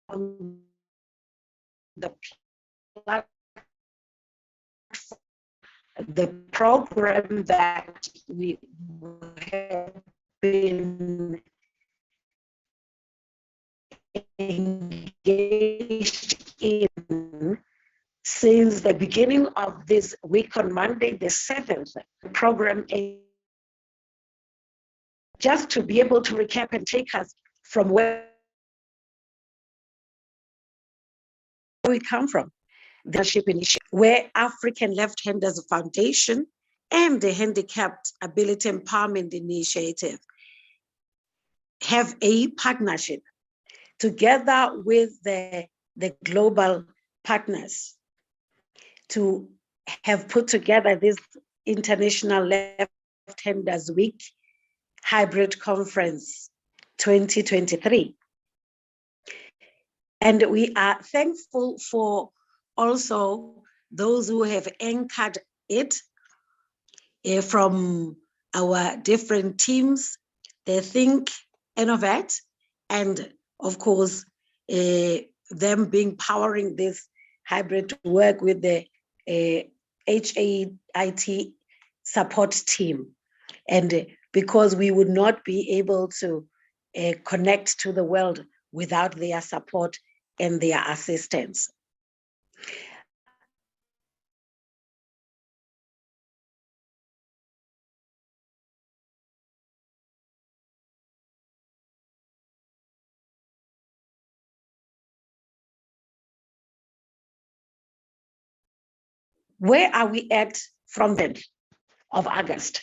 on the platform, the program that we have been engaged in since the beginning of this week on Monday, the 7th, program, just to be able to recap and take us from where we come from. The Leadership Initiative, where African Left-Handers Foundation and the Handicapped Ability Empowerment Initiative have a partnership together with the global partners to have put together this International Left-Handers Week Hybrid Conference 2023. And we are thankful for also those who have anchored it from our different teams, the Think, Innovate, and of course, them being powering this hybrid work with the HAIT support team. And because we would not be able to connect to the world without their support and their assistance. Where are we at from the end of August?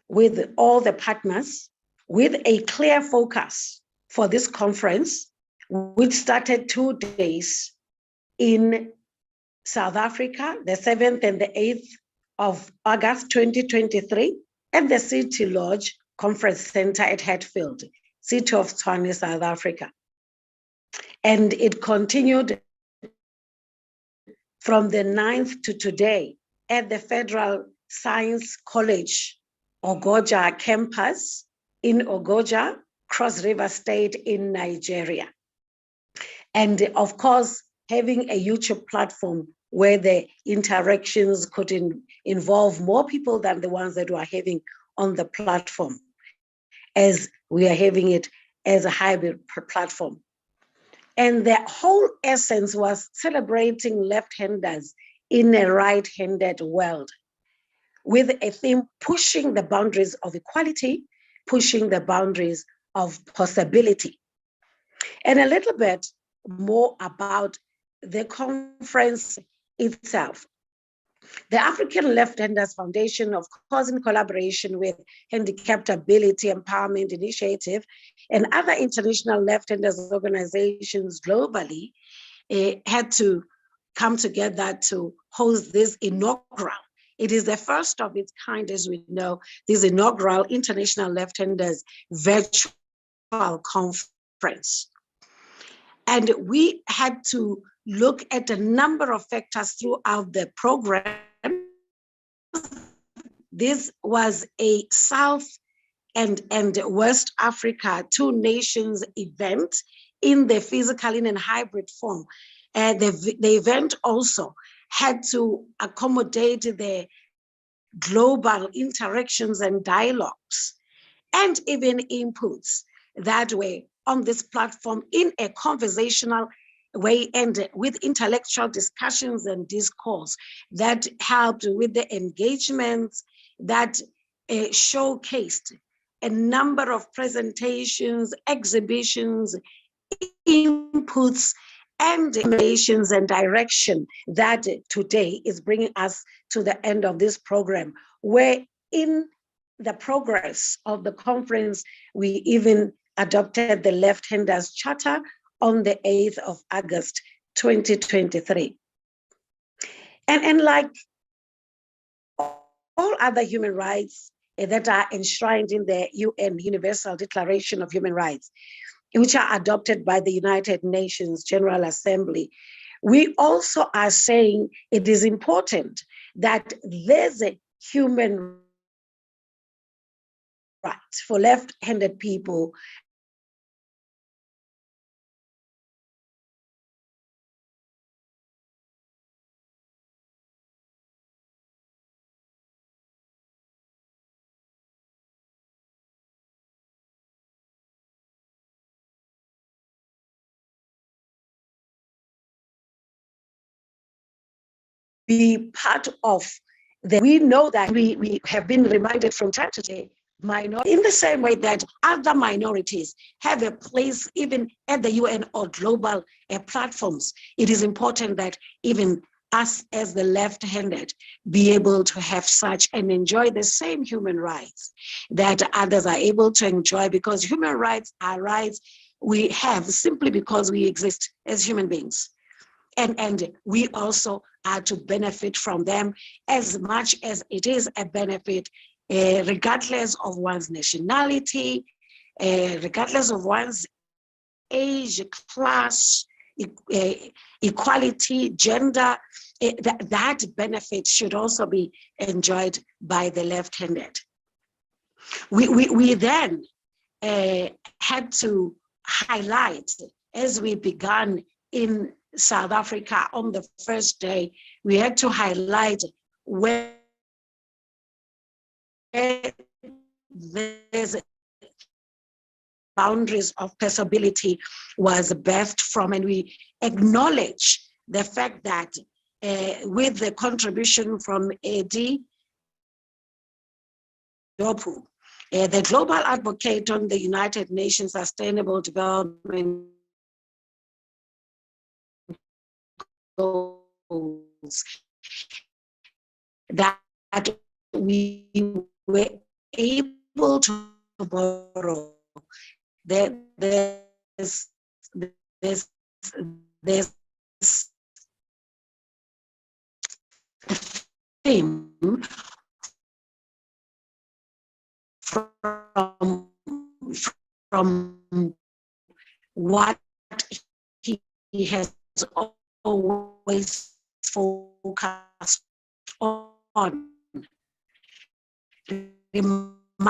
With all the partners, with a clear focus for this conference, which started 2 days in South Africa, the 7th and the 8th of August 2023, at the City Lodge Conference Center at Hatfield, City of Tshwane, South Africa. And it continued from the 9th to today at the Federal Science College Ogoja campus in Ogoja, Cross River State in Nigeria. And of course, having a YouTube platform where the interactions could involve more people than the ones that we are having on the platform, as we are having it as a hybrid platform. And the whole essence was celebrating left-handers in a right-handed world, with a theme pushing the boundaries of equality, pushing the boundaries of possibility. And a little bit more about the conference itself. The African Left-Handers Foundation, of course, in collaboration with Handicapped Ability Empowerment Initiative and other international left-handers organizations globally, had to come together to host this inaugural. It is the first of its kind, as we know, this inaugural International Left-Handers Virtual Conference. And we had to look at a number of factors throughout the program. This was a South and West Africa, 2 nations event in the physical and hybrid form. The event also had to accommodate the global interactions and dialogues and even inputs that were on this platform in a conversational way and with intellectual discussions and discourse that helped with the engagements that showcased a number of presentations, exhibitions, inputs, and recommendations and direction that today is bringing us to the end of this program, where in the progress of the conference, we even adopted the Left-Handers Charter on the 8th of August, 2023. And like all other human rights that are enshrined in the UN Universal Declaration of Human Rights, which are adopted by the United Nations General Assembly, we also are saying it is important that there's a human right for left-handed people be part of we know that we have been reminded from time to time, in the same way that other minorities have a place even at the UN or global platforms. It is important that even us as the left-handed be able to have such and enjoy the same human rights that others are able to enjoy, because human rights are rights we have simply because we exist as human beings. And we also are to benefit from them as much as it is a benefit, regardless of one's nationality, regardless of one's age, class, equality, gender. That benefit should also be enjoyed by the left-handed. We then had to highlight, as we began in South Africa on the first day, we had to highlight where there's boundaries of possibility was birthed from, and we acknowledge the fact that with the contribution from Eddie Dopu, the global advocate on the United Nations Sustainable Development Goals, that we were able to borrow. There's theme from what he has always focused on, reminding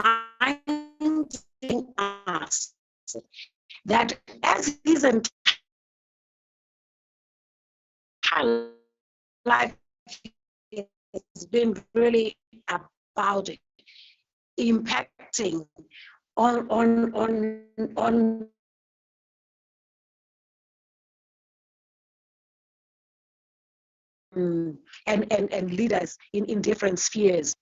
us that as his entire life has been really about impacting on and leaders in different spheres.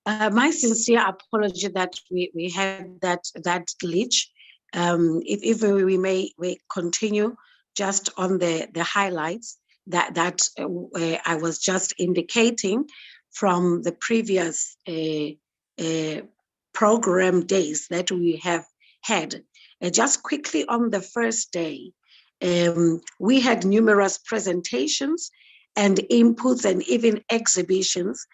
My sincere apology that we had that glitch. If we may continue just on the highlights that I was just indicating from the previous program days that we have had. Just quickly on the first day, we had numerous presentations and inputs and even exhibitions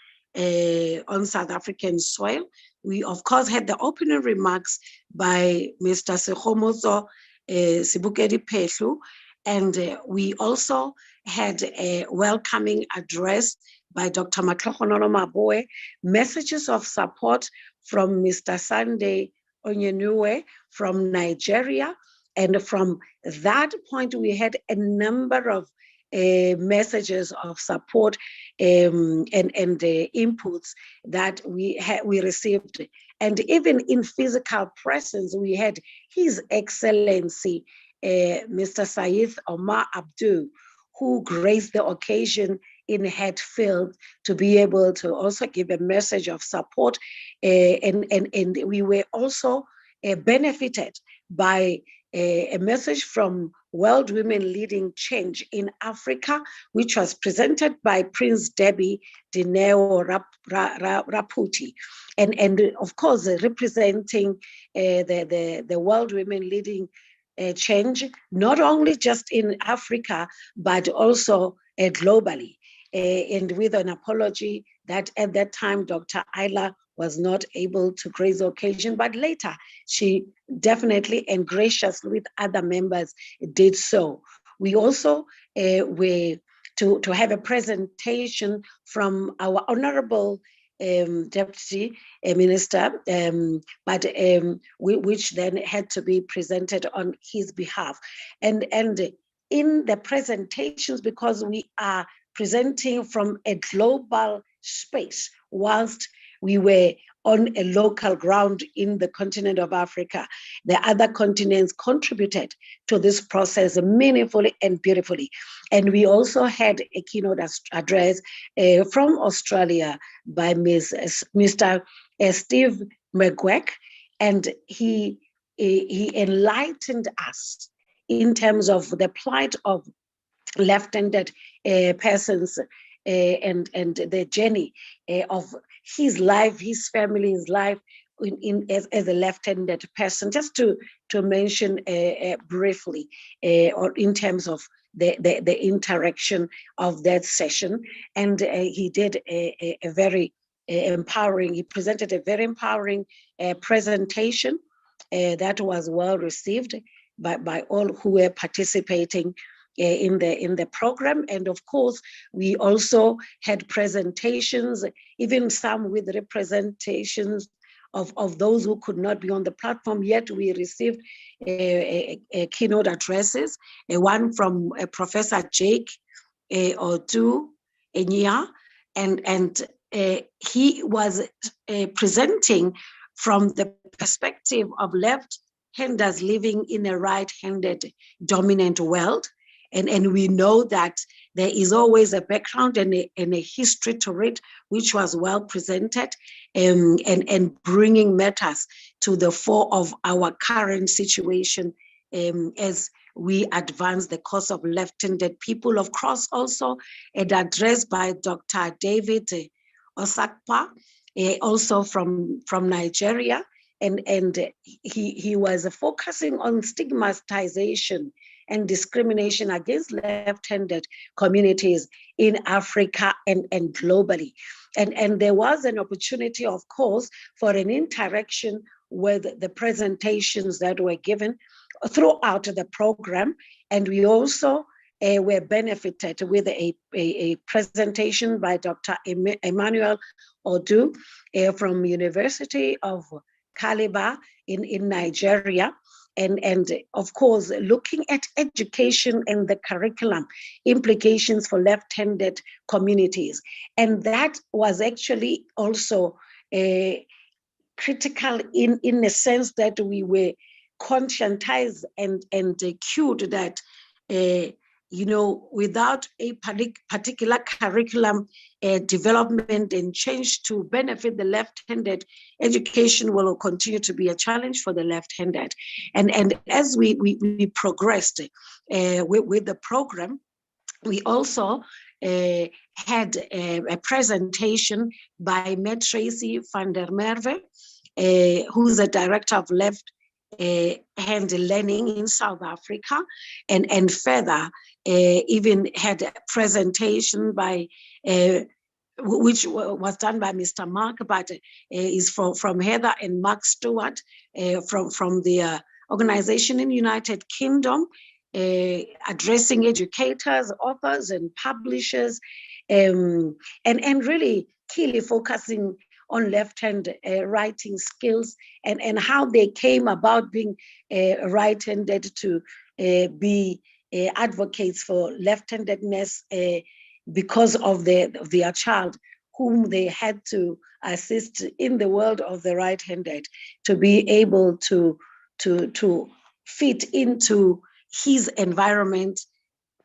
on South African soil. We, of course, had the opening remarks by Mr. Sekgomoso Sebokedi Phehlu, and we also had a welcoming address by Dr. Matlhogonolo Maboe, messages of support from Mr. Sunday Onyenue from Nigeria. And from that point, we had a number of messages of support and inputs that we received. And even in physical presence, we had His Excellency, Mr. Saeed Omar Abdu, who graced the occasion in Hatfield to be able to also give a message of support. And we were also benefited by a message from World Women Leading Change in Africa, which was presented by Prince Debbie Dineo Raputi. And of course, representing the World Women Leading Change, not only just in Africa, but also globally. And with an apology that at that time, Dr. Ayla was not able to grace the occasion, but later she definitely and graciously with other members did so. We also were to have a presentation from our Honorable Deputy Minister, which then had to be presented on his behalf. And in the presentations, because we are presenting from a global space, whilst we were on a local ground in the continent of Africa, the other continents contributed to this process meaningfully and beautifully. And we also had a keynote address from Australia by Mr. Steve McGuick, and he enlightened us in terms of the plight of left-handed persons and the journey of his life, his family's life as a left-handed person. Just to mention briefly, or in terms of the interaction of that session, and he did a very empowering. He presented a very empowering presentation that was well received by all who were participating in the program. And of course, we also had presentations, even some with representations of those who could not be on the platform, yet we received keynote addresses, one from Professor Jake Odu Enyia, and he was presenting from the perspective of left-handers living in a right-handed dominant world. And we know that there is always a background and a history to it, which was well presented, and bringing matters to the fore of our current situation as we advance the cause of left-handed people. Of course, also an address by Dr. David Osakpa, also from Nigeria, and he was focusing on stigmatization and discrimination against left-handed communities in Africa and globally. And there was an opportunity, of course, for an interaction with the presentations that were given throughout the program. And we also were benefited with a presentation by Dr. Emmanuel Odu from University of Calabar in Nigeria. And of course, looking at education and the curriculum implications for left-handed communities. And that was actually also critical in a sense that we were conscientized and cued that without a particular curriculum development and change to benefit the left-handed, education will continue to be a challenge for the left-handed. And as we progressed with the program, we also had a presentation by Tracy van der Merwe, who's the director of left-hand learning in South Africa, and further even had a presentation by which was done by Mr. Mark, but is from Heather and Mark Stewart from the organization in United Kingdom, addressing educators, authors, and publishers, and really keenly focusing on left-hand writing skills and how they came about being right-handed to be advocates for left-handedness because of their child, whom they had to assist in the world of the right-handed to be able to fit into his environment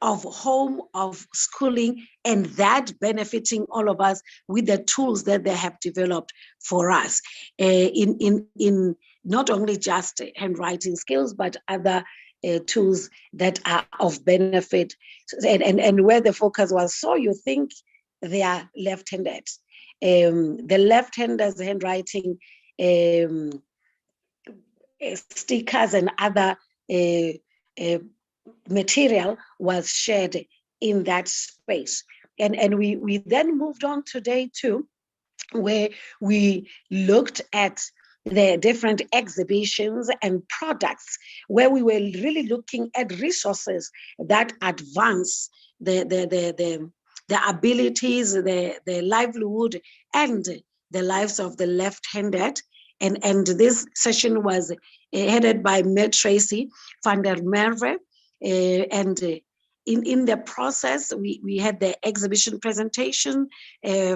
of home, of schooling, and that benefiting all of us with the tools that they have developed for us in not only just handwriting skills, but other tools that are of benefit. And where the focus was, so you think they are left-handed. The left-handers handwriting stickers and other material was shared in that space. And we then moved on today too, where we looked at the different exhibitions and products, where we were really looking at resources that advance the abilities, the livelihood, and the lives of the left-handed. And this session was headed by Mel Tracy van der Merwe. And in the process, we had the exhibition presentation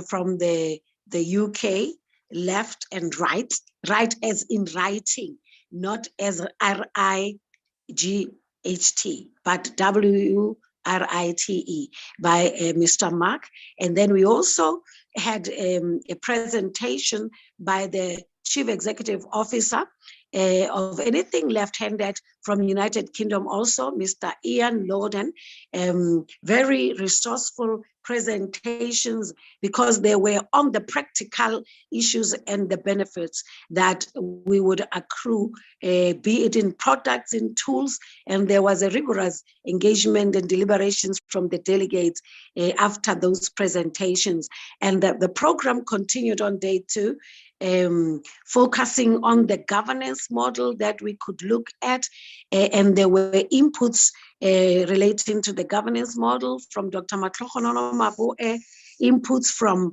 from the UK, left and right as in writing, not as RIGHT, but WRITE by Mr. Mark. And then we also had a presentation by the Chief Executive Officer of anything left-handed from United Kingdom also, Mr. Ian Lorden. Very resourceful presentations because they were on the practical issues and the benefits that we would accrue, be it in products, in tools, and there was a rigorous engagement and deliberations from the delegates after those presentations. And the program continued on day 2, focusing on the governance model that we could look at, and there were inputs relating to the governance model from Dr. Matlohonono Maboe, inputs from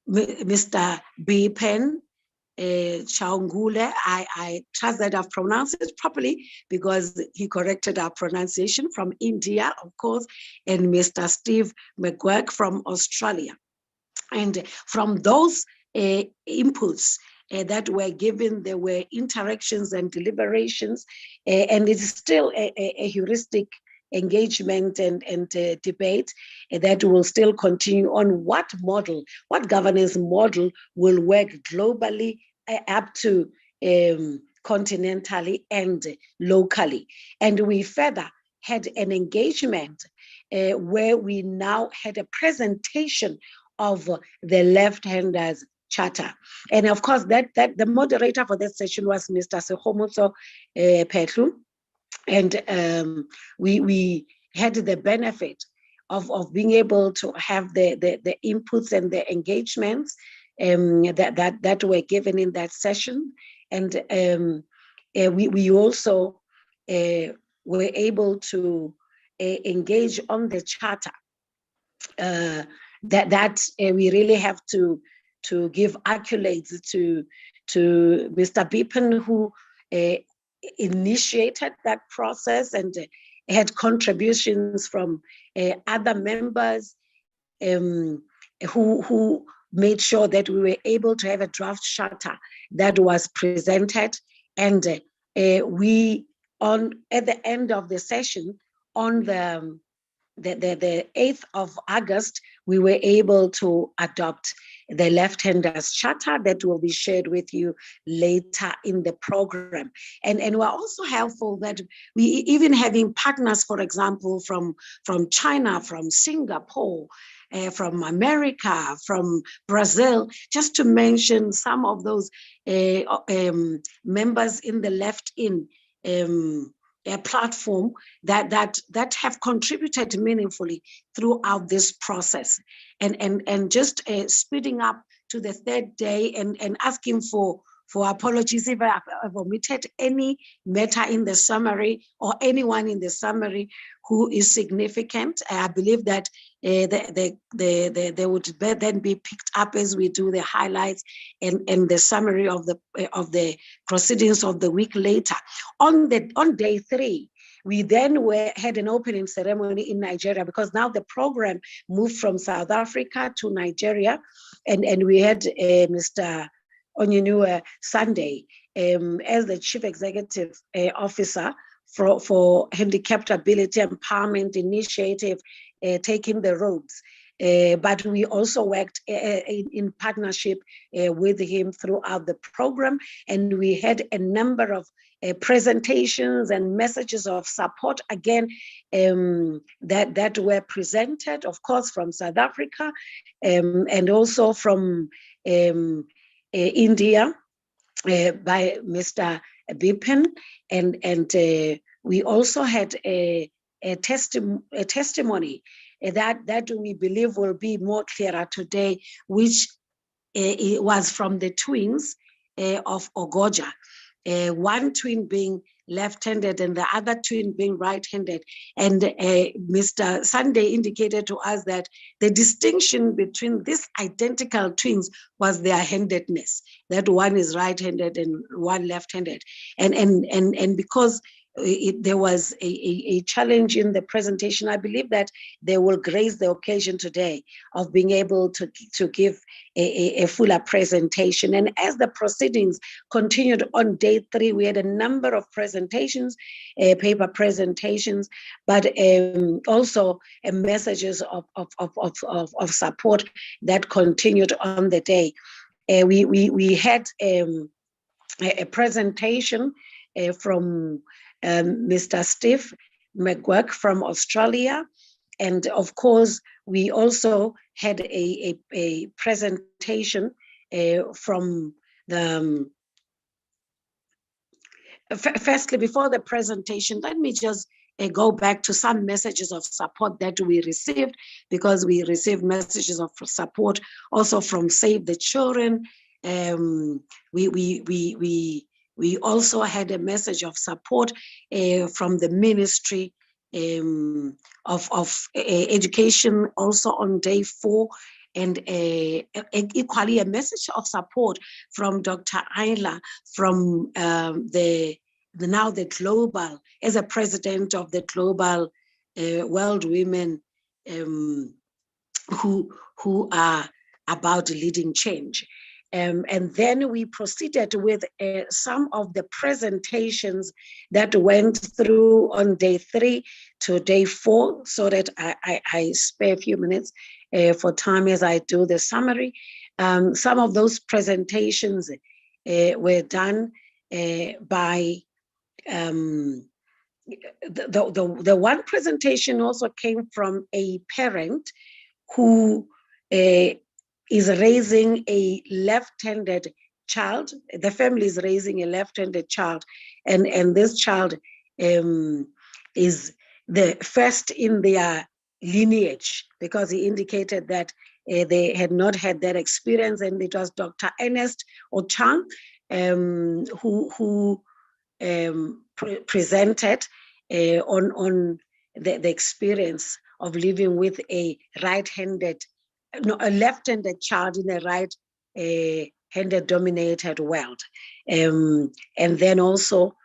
Mr. Bipen Chaungule. I trust that I've pronounced it properly because he corrected our pronunciation, from India, of course, and Mr. Steve McGuirk from Australia. And from those inputs that were given, there were interactions and deliberations, and it's still a heuristic engagement and debate that will still continue on what governance model will work globally up to continentally and locally. And we further had an engagement where we now had a presentation of the left-handers charter. And of course, that the moderator for that session was Mr. Sehomotso Petlu. And we had the benefit of being able to have the inputs and the engagements that were given in that session. And we also were able to engage on the charter. That we really have to give accolades to Mr. Bipen, who initiated that process and had contributions from other members who made sure that we were able to have a draft charter that was presented. And we, at the end of the session, on the 8th of August, we were able to adopt the left-handers charter that will be shared with you later in the program. And we're also helpful that we even having partners, for example, from China, from Singapore, from America, from Brazil, just to mention some of those members in the left-in platform that have contributed meaningfully throughout this process, and just speeding up to the 3rd day and asking for apologies if I've omitted any matter in the summary or anyone in the summary who is significant. I believe that they would then be picked up as we do the highlights and the summary of the proceedings of the week later. On day 3, we then had an opening ceremony in Nigeria, because now the program moved from South Africa to Nigeria, and we had Mr. Onyenua Sunday as the Chief Executive Officer for Handicapped Ability Empowerment Initiative, taking the roads. But we also worked in partnership with him throughout the program, and we had a number of presentations and messages of support again that were presented, of course, from South Africa and also from India by Mr. Bipin, and we also had a testimony that we believe will be more clearer today, which it was from the twins of Ogoja, one twin being left-handed and the other twin being right-handed. And Mr. Sunday indicated to us that the distinction between these identical twins was their handedness, that one is right-handed and one left-handed. And because there was a challenge in the presentation, I believe that they will grace the occasion today of being able to give a fuller presentation. And as the proceedings continued on day 3, we had a number of presentations, paper presentations, but also messages of support that continued on the day. We had a presentation from Mr. Steve McGurk from Australia. And of course, we also had a presentation from the, firstly, before the presentation, let me just go back to some messages of support that we received, because we received messages of support also from Save the Children. We also had a message of support from the Ministry of Education also on day 4, and equally a message of support from Dr. Ayla from the global, as a president of the Global World Women who are about leading change. And then we proceeded with some of the presentations that went through on day 3 to day 4, so that I spare a few minutes for time as I do the summary. Some of those presentations were done by the one presentation also came from a parent who is raising a left-handed child. The family is raising a left-handed child, and this child is the first in their lineage, because he indicated that they had not had that experience, and it was Dr. Ernest Ochang who presented on the experience of living with a left-handed child in a right-handed dominated world. And then also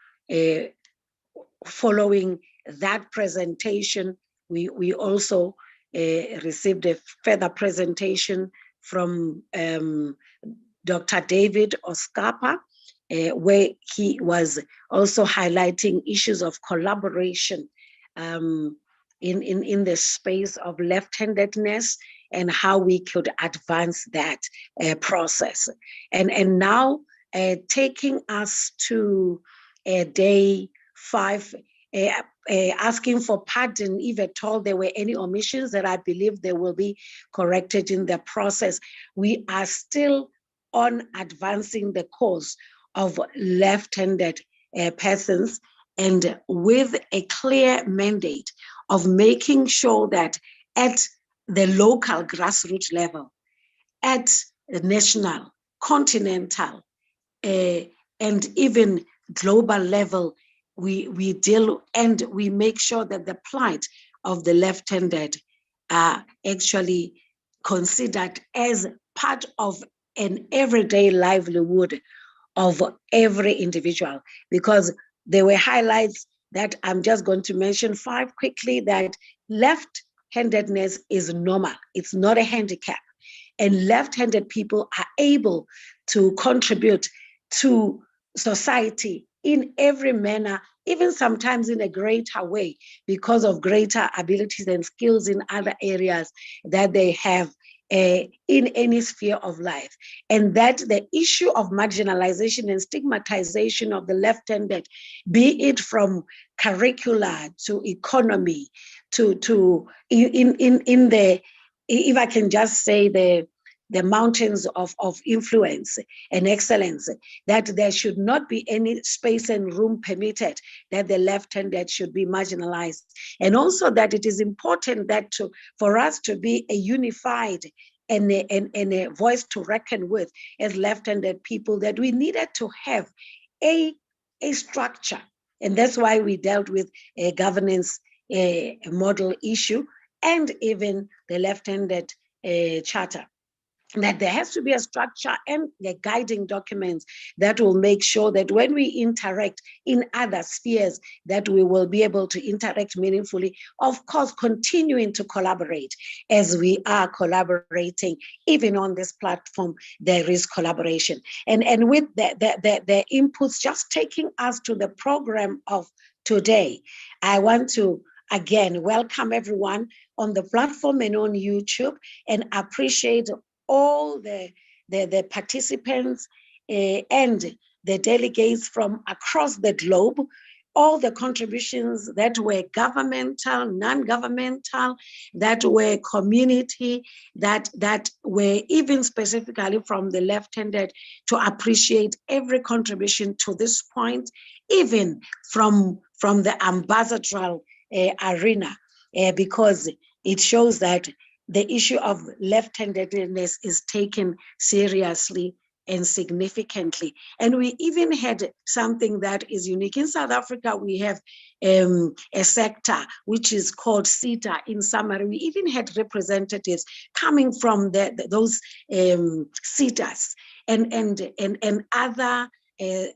following that presentation, we also received a further presentation from Dr. David Oskapa, where he was also highlighting issues of collaboration in the space of left-handedness and how we could advance that process. And now taking us to day 5, asking for pardon if at all there were any omissions that I believe they will be corrected in the process. We are still on advancing the cause of left-handed persons, and with a clear mandate of making sure that at the local grassroots level, at the national, continental, and even global level, we deal and we make sure that the plight of the left-handed are actually considered as part of an everyday livelihood of every individual, because there were highlights that I'm just going to mention 5 quickly, that left-handedness is normal. It's not a handicap. And left-handed people are able to contribute to society in every manner, even sometimes in a greater way, because of greater abilities and skills in other areas that they have in any sphere of life. And that the issue of marginalization and stigmatization of the left-handed, be it from curricula to economy to in the, if I can just say, the mountains of influence and excellence, that there should not be any space and room permitted that the left-handed should be marginalized. And also that it is important that for us to be a unified and a voice to reckon with as left-handed people, that we needed to have a structure. And that's why we dealt with a governance model issue and even the left-handed charter, that there has to be a structure and the guiding documents that will make sure that when we interact in other spheres, that we will be able to interact meaningfully, of course, continuing to collaborate as we are collaborating. Even on this platform, there is collaboration. And with the inputs, just taking us to the program of today, I want to again welcome everyone on the platform and on YouTube, and appreciate all the participants and the delegates from across the globe, all the contributions that were governmental, non-governmental, that were community, that were even specifically from the left-handed, to appreciate every contribution to this point, even from the ambassadorial arena, because it shows that the issue of left-handedness is taken seriously and significantly. And we even had something that is unique. In South Africa, we have a sector which is called CETA. In summary, we even had representatives coming from those CETAs and other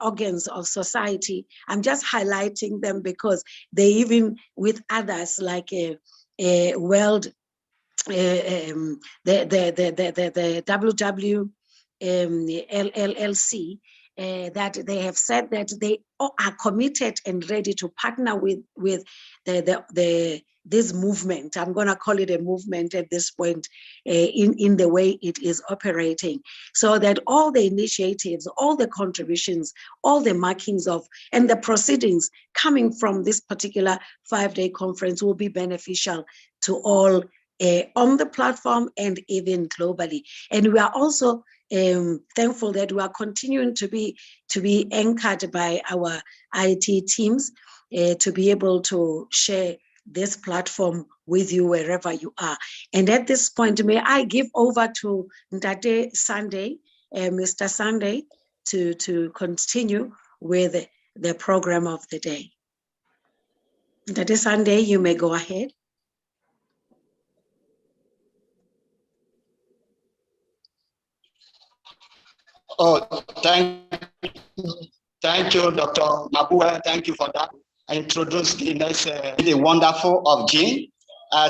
organs of society. I'm just highlighting them because they even, with others like World, the WWLLC, that they have said that they are committed and ready to partner with this movement. I'm going to call it a movement at this point, in the way it is operating, so that all the initiatives, all the contributions, all the markings of and the proceedings coming from this particular 5-day conference will be beneficial to all on the platform and even globally. And we are also thankful that we are continuing to be anchored by our IT teams to be able to share this platform with you wherever you are. And at this point, may I give over to Ndade Sunday, Mr. Sunday, to continue with the program of the day. Ndade Sunday, you may go ahead. Oh, thank you, Dr. Mabua. Thank you for that. I introduced the next, the wonderful of Jean.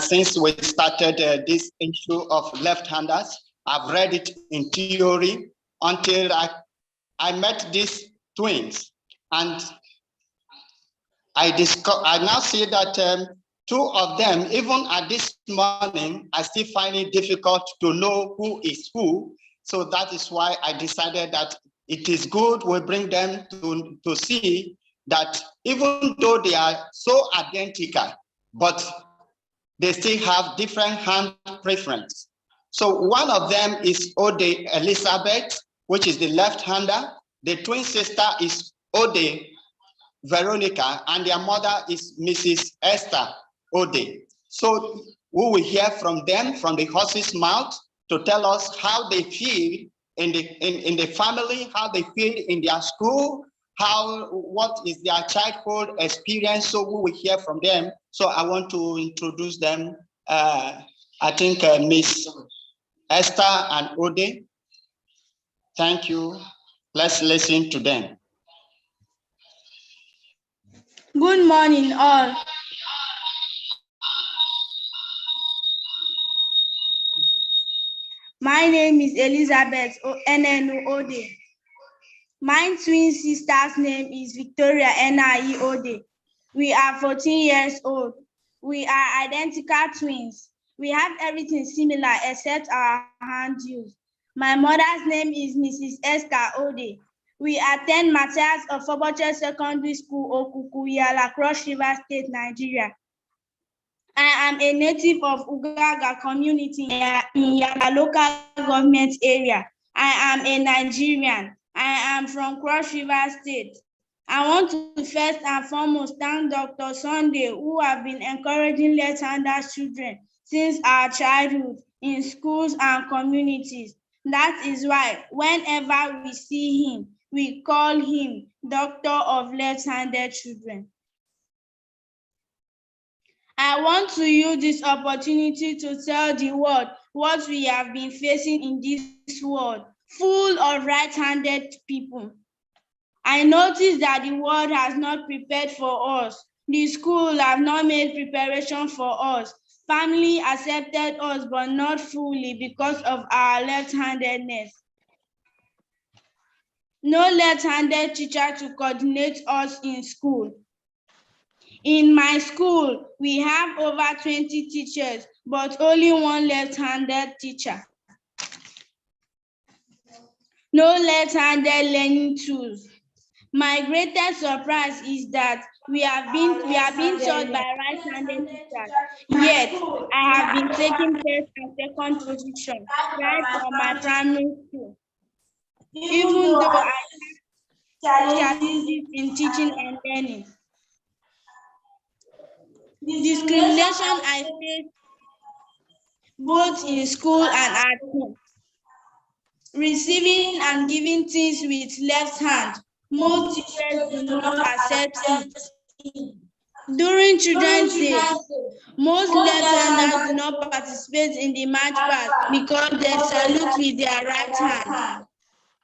Since we started this issue of left-handers, I've read it in theory until I met these twins, and I now see that 2 of them, even at this morning, I still find it difficult to know who is who. So that is why I decided that it is good we bring them to see that even though they are so identical, but they still have different hand preference. So one of them is Ode Elizabeth, which is the left-hander. The twin sister is Ode Veronica, and their mother is Mrs. Esther Ode. So we will hear from them, from the horse's mouth, to tell us how they feel in the family, how they feel in their school, what is their childhood experience. So we will hear from them. So I want to introduce them. I think Miss Esther and Ode. Thank you. Let's listen to them. Good morning, all. My name is Elizabeth Enenu Ode. My twin sister's name is Victoria N.I.E. Ode. We are 14 years old. We are identical twins. We have everything similar except our hand use. My mother's name is Mrs. Esther Ode. We attend Matthias of Oboche Secondary School, Okukuyala, Cross River State, Nigeria. I am a native of Ugaga community in Yala local government area. I am a Nigerian. I am from Cross River State. I want to first and foremost thank Dr. Sunday, who have been encouraging left-handed children since our childhood in schools and communities. That is why whenever we see him, we call him Doctor of Left-Handed Children. I want to use this opportunity to tell the world what we have been facing in this world, full of right-handed people. I noticed that the world has not prepared for us. The school have not made preparation for us. Family accepted us, but not fully because of our left-handedness. No left-handed teacher to coordinate us in school. In my school, we have over 20 teachers, but only one left-handed teacher. No left-handed learning tools. My greatest surprise is that we are being taught by right-handed teachers. Yet, I have been taking first and second position right from my primary school. Even though I have challenges in teaching and learning. Discrimination I face both in school and at home. Receiving and giving things with left hand. Most teachers do not accept it. During Children's Day, most left-handers do not participate in the march past because they salute with their right hand.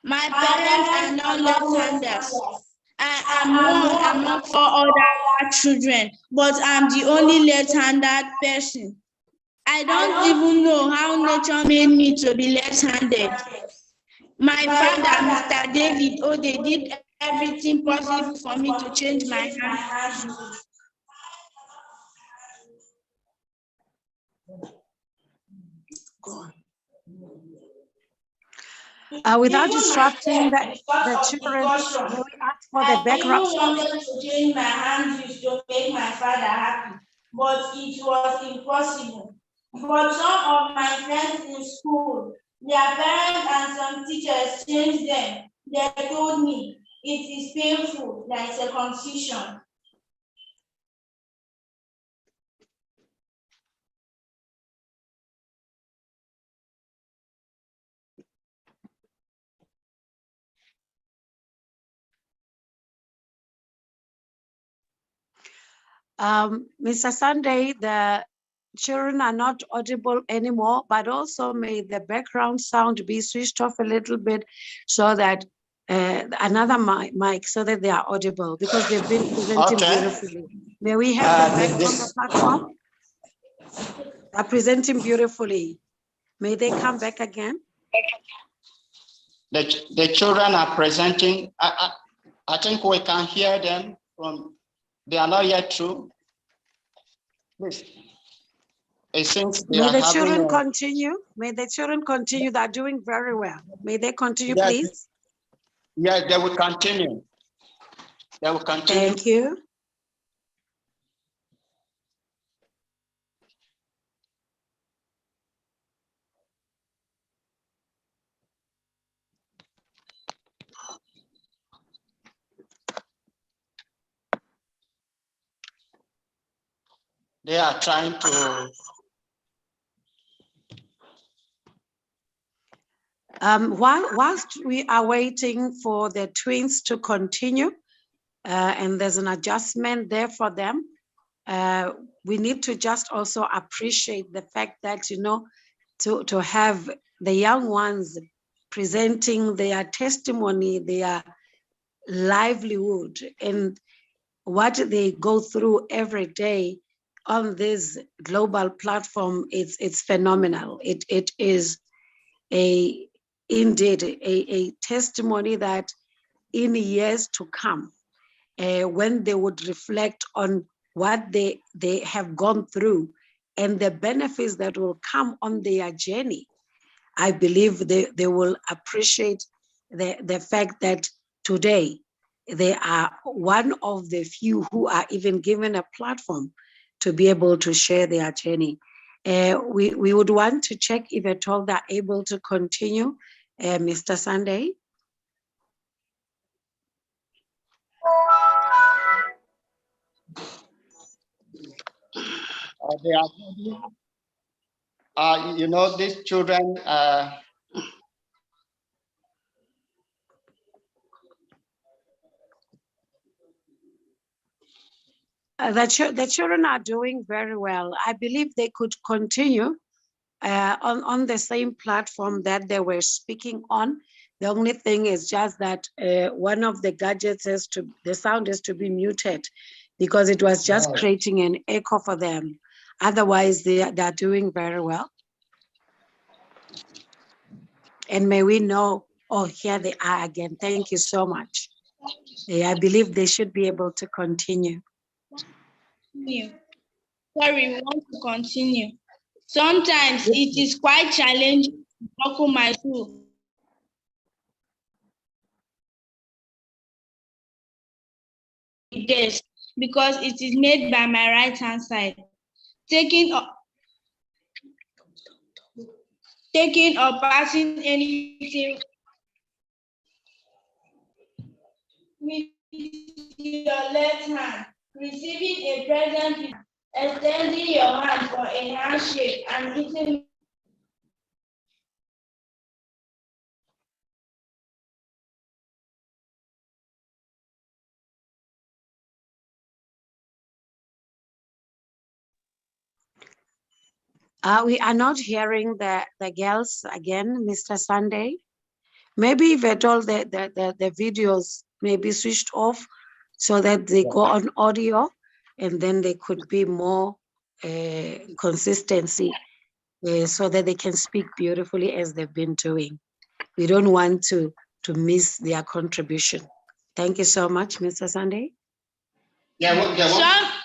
My parents are not left-handers. I am one among 4 other children, but I'm the only left-handed person. I don't even know how nature made me to be left-handed. My father, Mr. David Ode, did everything possible for me to change my hand. Without disrupting the children, may we ask for the background? I even wanted to change my hand use to make my father happy, but it was impossible. But some of my friends in school, their parents and some teachers changed them. They told me it is painful, like circumcision. Mr. Sunday, the children are not audible anymore, but also may the background sound be switched off a little bit so that another mic so that they are audible, because they've been presenting beautifully. May we have them back on the platform? They're presenting beautifully. May they come back again? The children are presenting. I think we can hear them from. They are not yet through. Please. May the children continue. May the children continue. They're doing very well. May they continue, please? Yeah, they will continue. They will continue. Thank you. They are trying to. Whilst we are waiting for the twins to continue, and there's an adjustment there for them, we need to just also appreciate the fact that, you know, to have the young ones presenting their testimony, their livelihood, and what they go through every day on this global platform, it's phenomenal. It is indeed a testimony that in years to come, when they would reflect on what they have gone through and the benefits that will come on their journey, I believe they will appreciate the fact that today they are one of the few who are even given a platform to be able to share their journey. We would want to check if at all they're able to continue, Mr. Sunday. They are, you know, these children. The children are doing very well. I believe they could continue on the same platform that they were speaking on. The only thing is just that one of the gadgets the sound is to be muted because it was just creating an echo for them. Otherwise, they're doing very well. And may we know, oh, here they are again. Thank you so much. I believe they should be able to continue. Sorry, we want to continue. Sometimes it is quite challenging to buckle my shoe. This because it is made by my right hand side. Taking or passing anything with your left hand, receiving a present, extending your hand for a handshake, and eating. We are not hearing the girls again, Mr. Sunday. Maybe if at all the videos may be switched off so that they go on audio and then they could be more consistency so that they can speak beautifully as they've been doing. We don't want to miss their contribution. Thank you so much, Mr. Sunday.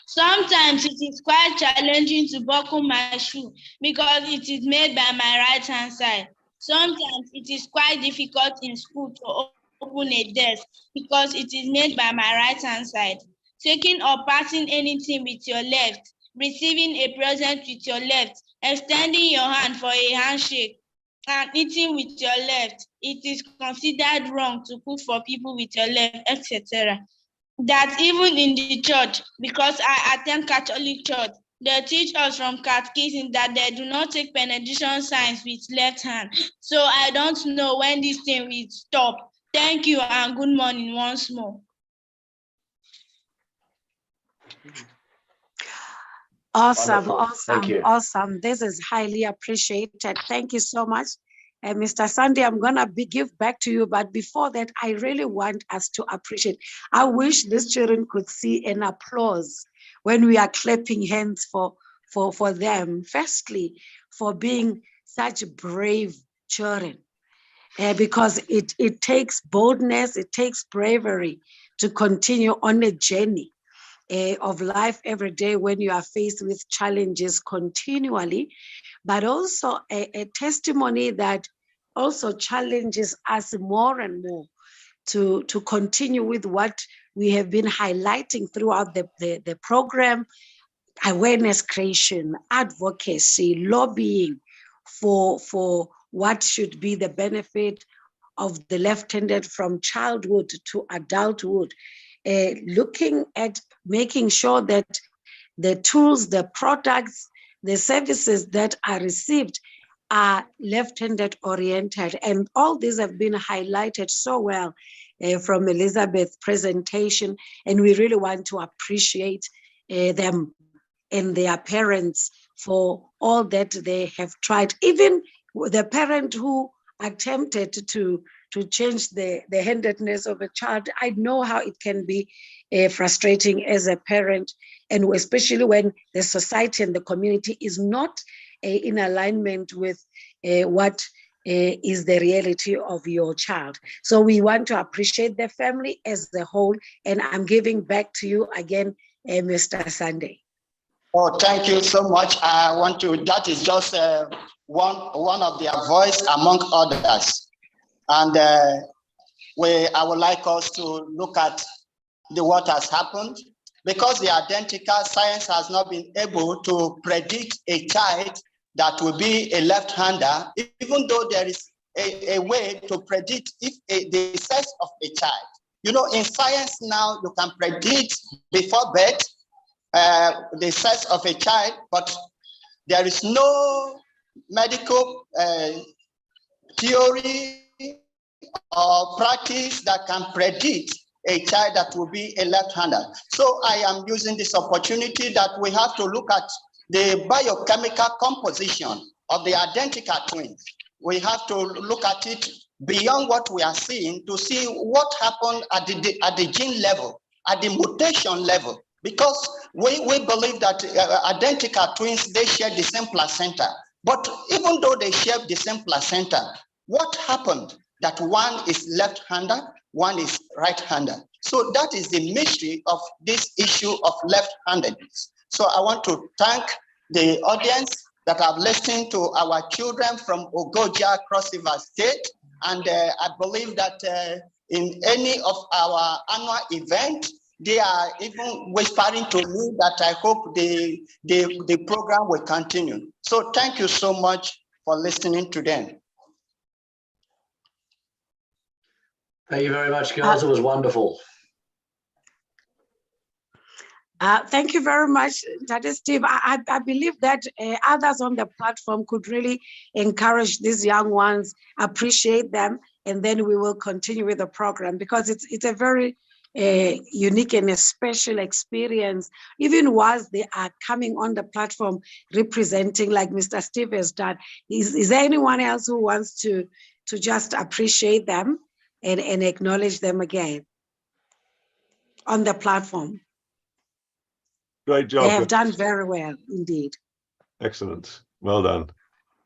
Sometimes it is quite challenging to buckle my shoe because it is made by my right hand side. Sometimes it is quite difficult in school to open a desk because it is made by my right hand side. Taking or passing anything with your left, receiving a present with your left, extending your hand for a handshake, and eating with your left. It is considered wrong to cook for people with your left, etc. That even in the church, because I attend Catholic church, they teach us from catechism that they do not take benediction signs with left hand. So I don't know when this thing will stop. Thank you and good morning once more. Awesome, awesome. This is highly appreciated. Thank you so much. Mr. Sunday, I'm going to give back to you. But before that, I really want us to appreciate. I wish these children could see an applause when we are clapping hands for them. Firstly, for being such brave children. Because it takes boldness, it takes bravery to continue on a journey of life every day when you are faced with challenges continually, but also a testimony that also challenges us more and more to continue with what we have been highlighting throughout the program: awareness creation, advocacy, lobbying for what should be the benefit of the left-handed from childhood to adulthood, looking at making sure that the tools, the products, the services that are received are left-handed oriented, and all these have been highlighted so well from Elizabeth's presentation, and we really want to appreciate them and their parents for all that they have tried. Even the parent who attempted to change the handedness of a child, I know how it can be frustrating as a parent, and especially when the society and the community is not in alignment with what is the reality of your child. So we want to appreciate the family as a whole, and I'm giving back to you again, Mr. Sunday. Oh, thank you so much. I want to, that is just one of their voice among others. And I would like us to look at what has happened, because the identical science has not been able to predict a child that will be a left-hander, even though there is a way to predict the sex of a child. You know, in science now, you can predict before birth the sex of a child, but there is no medical theory or practice that can predict a child that will be a left-hander. So I am using this opportunity that we have to look at the biochemical composition of the identical twins. We have to look at it beyond what we are seeing to see what happened at the gene level, at the mutation level, because we believe that identical twins, they share the same placenta. But even though they share the same placenta, what happened that one is left-hander, one is right-hander? So that is the mystery of this issue of left-handedness. So I want to thank the audience that have listened to our children from Ogoja, Cross River State. And I believe that in any of our annual events, they are even whispering to me that I hope the program will continue. So thank you so much for listening to them. Thank you very much, girls. It was wonderful. Thank you very much, Dr. Steve. I believe that others on the platform could really encourage these young ones, appreciate them, and then we will continue with the program, because it's a very unique and a special experience, even whilst they are coming on the platform representing, like Mr. Steve has done. Is there anyone else who wants to just appreciate them and acknowledge them again on the platform? Great job. They have done very well indeed. Excellent. Well done.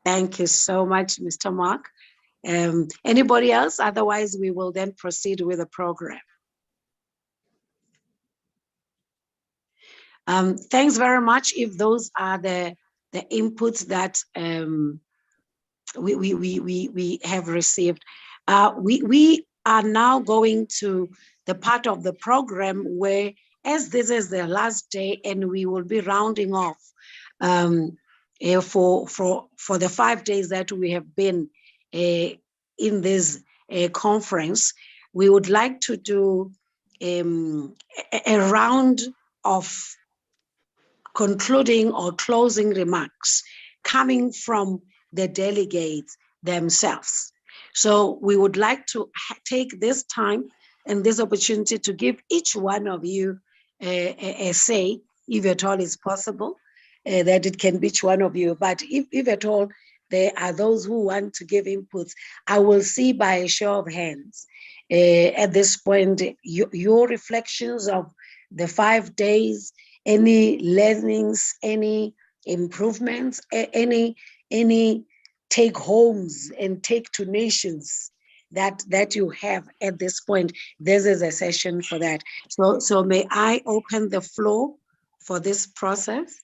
Thank you so much, Mr. Mark. Anybody else? Otherwise, we will then proceed with the program. Thanks very much. If those are the inputs that we have received, we are now going to the part of the program where, as this is the last day and we will be rounding off for the 5 days that we have been in this conference, we would like to do a round of concluding or closing remarks coming from the delegates themselves. So we would like to take this time and this opportunity to give each one of you a say, if at all is possible, that it can be each one of you. But if at all there are those who want to give inputs, I will see by a show of hands at this point your reflections of the 5 days, any learnings, any improvements, any take homes and take to nations that you have at this point. This is a session for that. So may I open the floor for this process?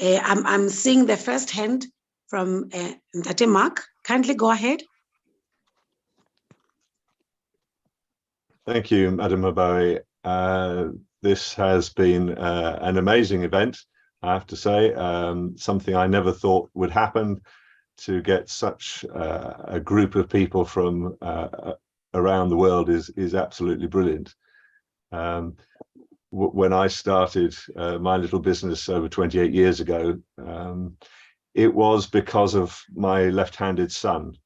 I'm seeing the first hand from Mtate Mark. Kindly go ahead. Thank you, Madam Mabawi. This has been an amazing event, I have to say, something I never thought would happen, to get such a group of people from around the world is absolutely brilliant. When I started my little business over 28 years ago, it was because of my left-handed son.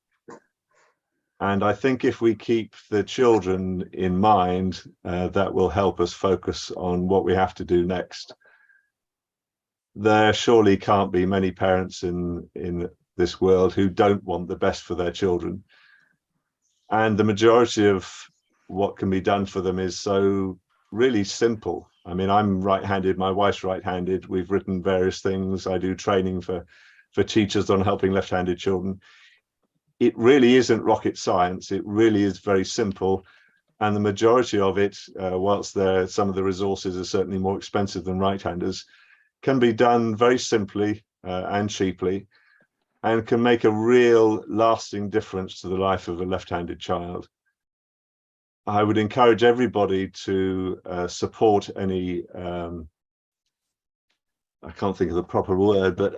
And I think if we keep the children in mind, that will help us focus on what we have to do next. There surely can't be many parents in this world who don't want the best for their children. And the majority of what can be done for them is so really simple. I mean, I'm right-handed, my wife's right-handed. We've written various things. I do training for teachers on helping left-handed children. It really isn't rocket science. It really is very simple. And the majority of it, whilst some of the resources are certainly more expensive than right-handers, can be done very simply and cheaply, and can make a real lasting difference to the life of a left-handed child. I would encourage everybody to support any, I can't think of the proper word, but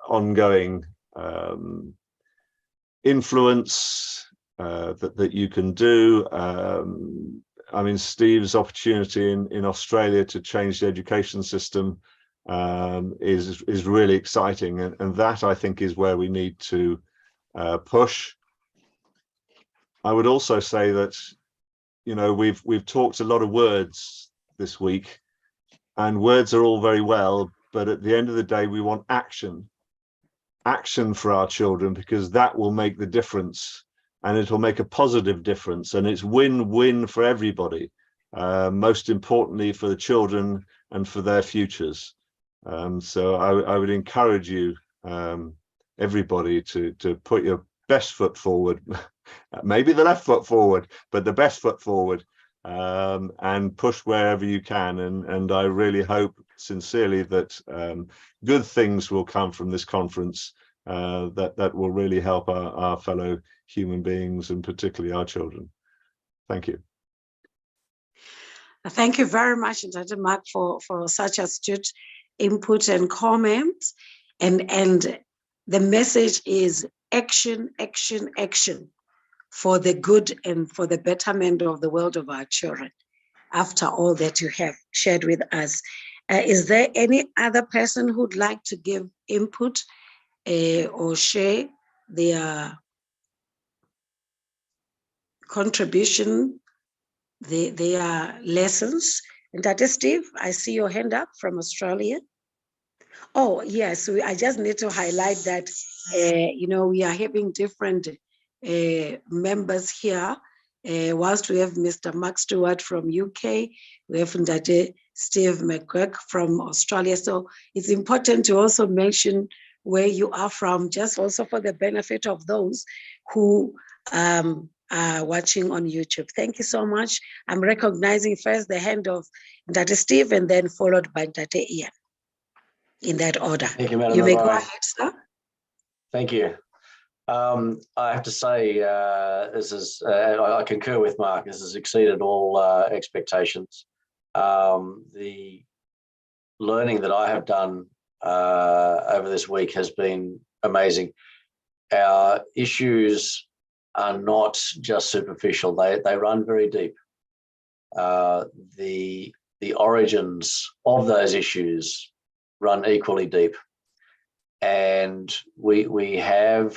ongoing influence that you can do. I mean, Steve's opportunity in Australia to change the education system is really exciting, and that I think is where we need to push. I would also say that, you know, we've talked a lot of words this week, and words are all very well, but at the end of the day, we want action for our children, because that will make the difference, and it'll make a positive difference, and it's win-win for everybody, most importantly for the children and for their futures. So I would encourage you, everybody, to put your best foot forward, maybe the left foot forward, but the best foot forward, and push wherever you can. And I really hope sincerely that good things will come from this conference, that will really help our fellow human beings, and particularly our children. Thank you. Thank you very much, Dr. Mark, for such astute input and comments. And the message is action, action, action for the good and for the betterment of the world of our children, after all that you have shared with us. Is there any other person who'd like to give input or share their contribution, their lessons? And Dr. Steve, I see your hand up from Australia. Oh, yes, I just need to highlight that, you know, we are having different members here. Whilst we have Mr. Mark Stewart from UK, we have Dr. Steve McGurk from Australia. So it's important to also mention where you are from, just also for the benefit of those who are watching on YouTube. Thank you so much. I'm recognizing first the hand of Dr. Steve, and then followed by Dr. Ian, in that order. Thank you, Madam. You may go ahead, sir. Thank you. I have to say, this is, I concur with Mark, this has exceeded all expectations. The learning that I have done over this week has been amazing. Our issues are not just superficial, they run very deep. The origins of those issues run equally deep. And we have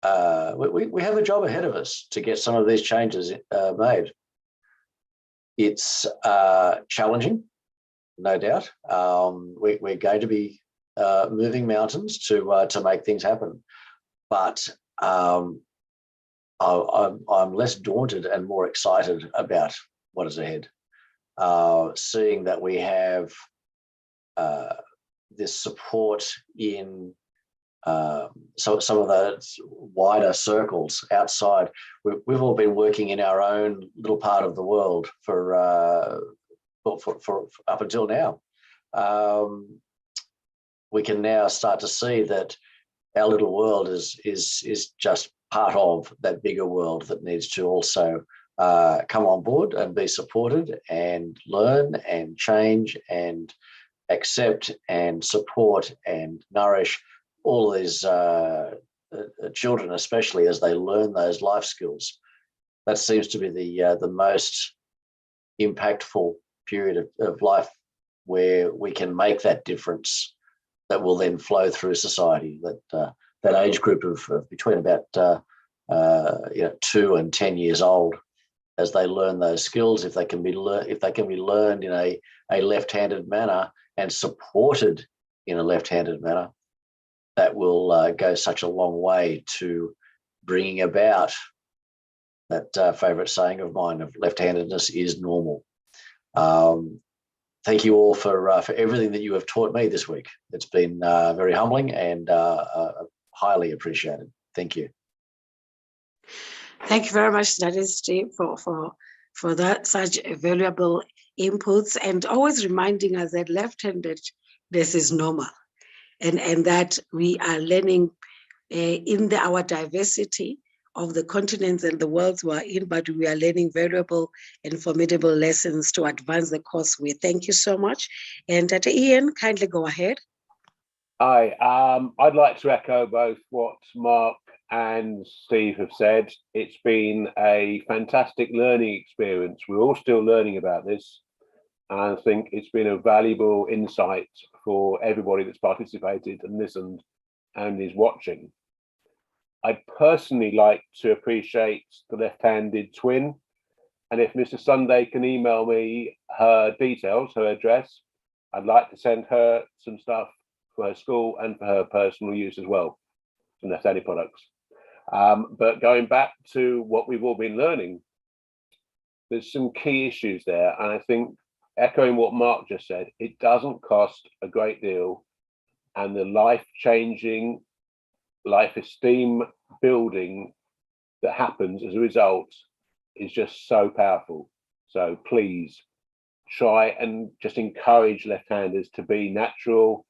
a job ahead of us to get some of these changes made. It's challenging, no doubt. We're going to be moving mountains to make things happen, but I'm less daunted and more excited about what is ahead. Seeing that we have this support in some of those wider circles outside. We've all been working in our own little part of the world for up until now. We can now start to see that our little world is just part of that bigger world that needs to also come on board and be supported and learn and change and accept and support and nourish all of these children, especially as they learn those life skills. That seems to be the most impactful period of life where we can make that difference that will then flow through society. That age group of between about 2 and 10 years old, as they learn those skills, if they can be learned in a left-handed manner and supported in a left-handed manner, that will go such a long way to bringing about that favourite saying of mine of left-handedness is normal. Thank you all for everything that you have taught me this week. It's been very humbling and highly appreciated. Thank you. Thank you very much, Daddy Steve, for that such valuable inputs, and always reminding us that left-handedness is normal, and that we are learning in our diversity of the continents and the worlds we are in, but we are learning valuable and formidable lessons to advance the course. We thank you so much. And Dr. Ian, kindly go ahead. Hi, I'd like to echo both what Mark and Steve have said. It's been a fantastic learning experience. We're all still learning about this. And I think it's been a valuable insight for everybody that's participated and listened and is watching. I'd personally like to appreciate the left-handed twin. And if Mr. Sunday can email me her details, her address, I'd like to send her some stuff for her school and for her personal use as well, some left-handed products. But going back to what we've all been learning, there's some key issues there. And I think, echoing what Mark just said, it doesn't cost a great deal. And the life-changing, life esteem building that happens as a result is just so powerful. So please try and just encourage left-handers to be natural,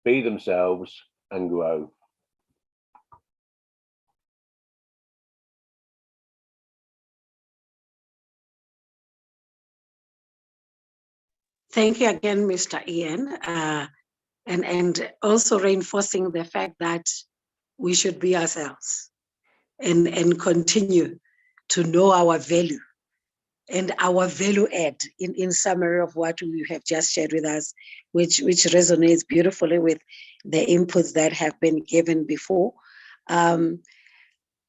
be themselves, and grow. Thank you again, Mr. Ian, and also reinforcing the fact that we should be ourselves and continue to know our value and our value add in summary of what you have just shared with us, which resonates beautifully with the inputs that have been given before. Mr.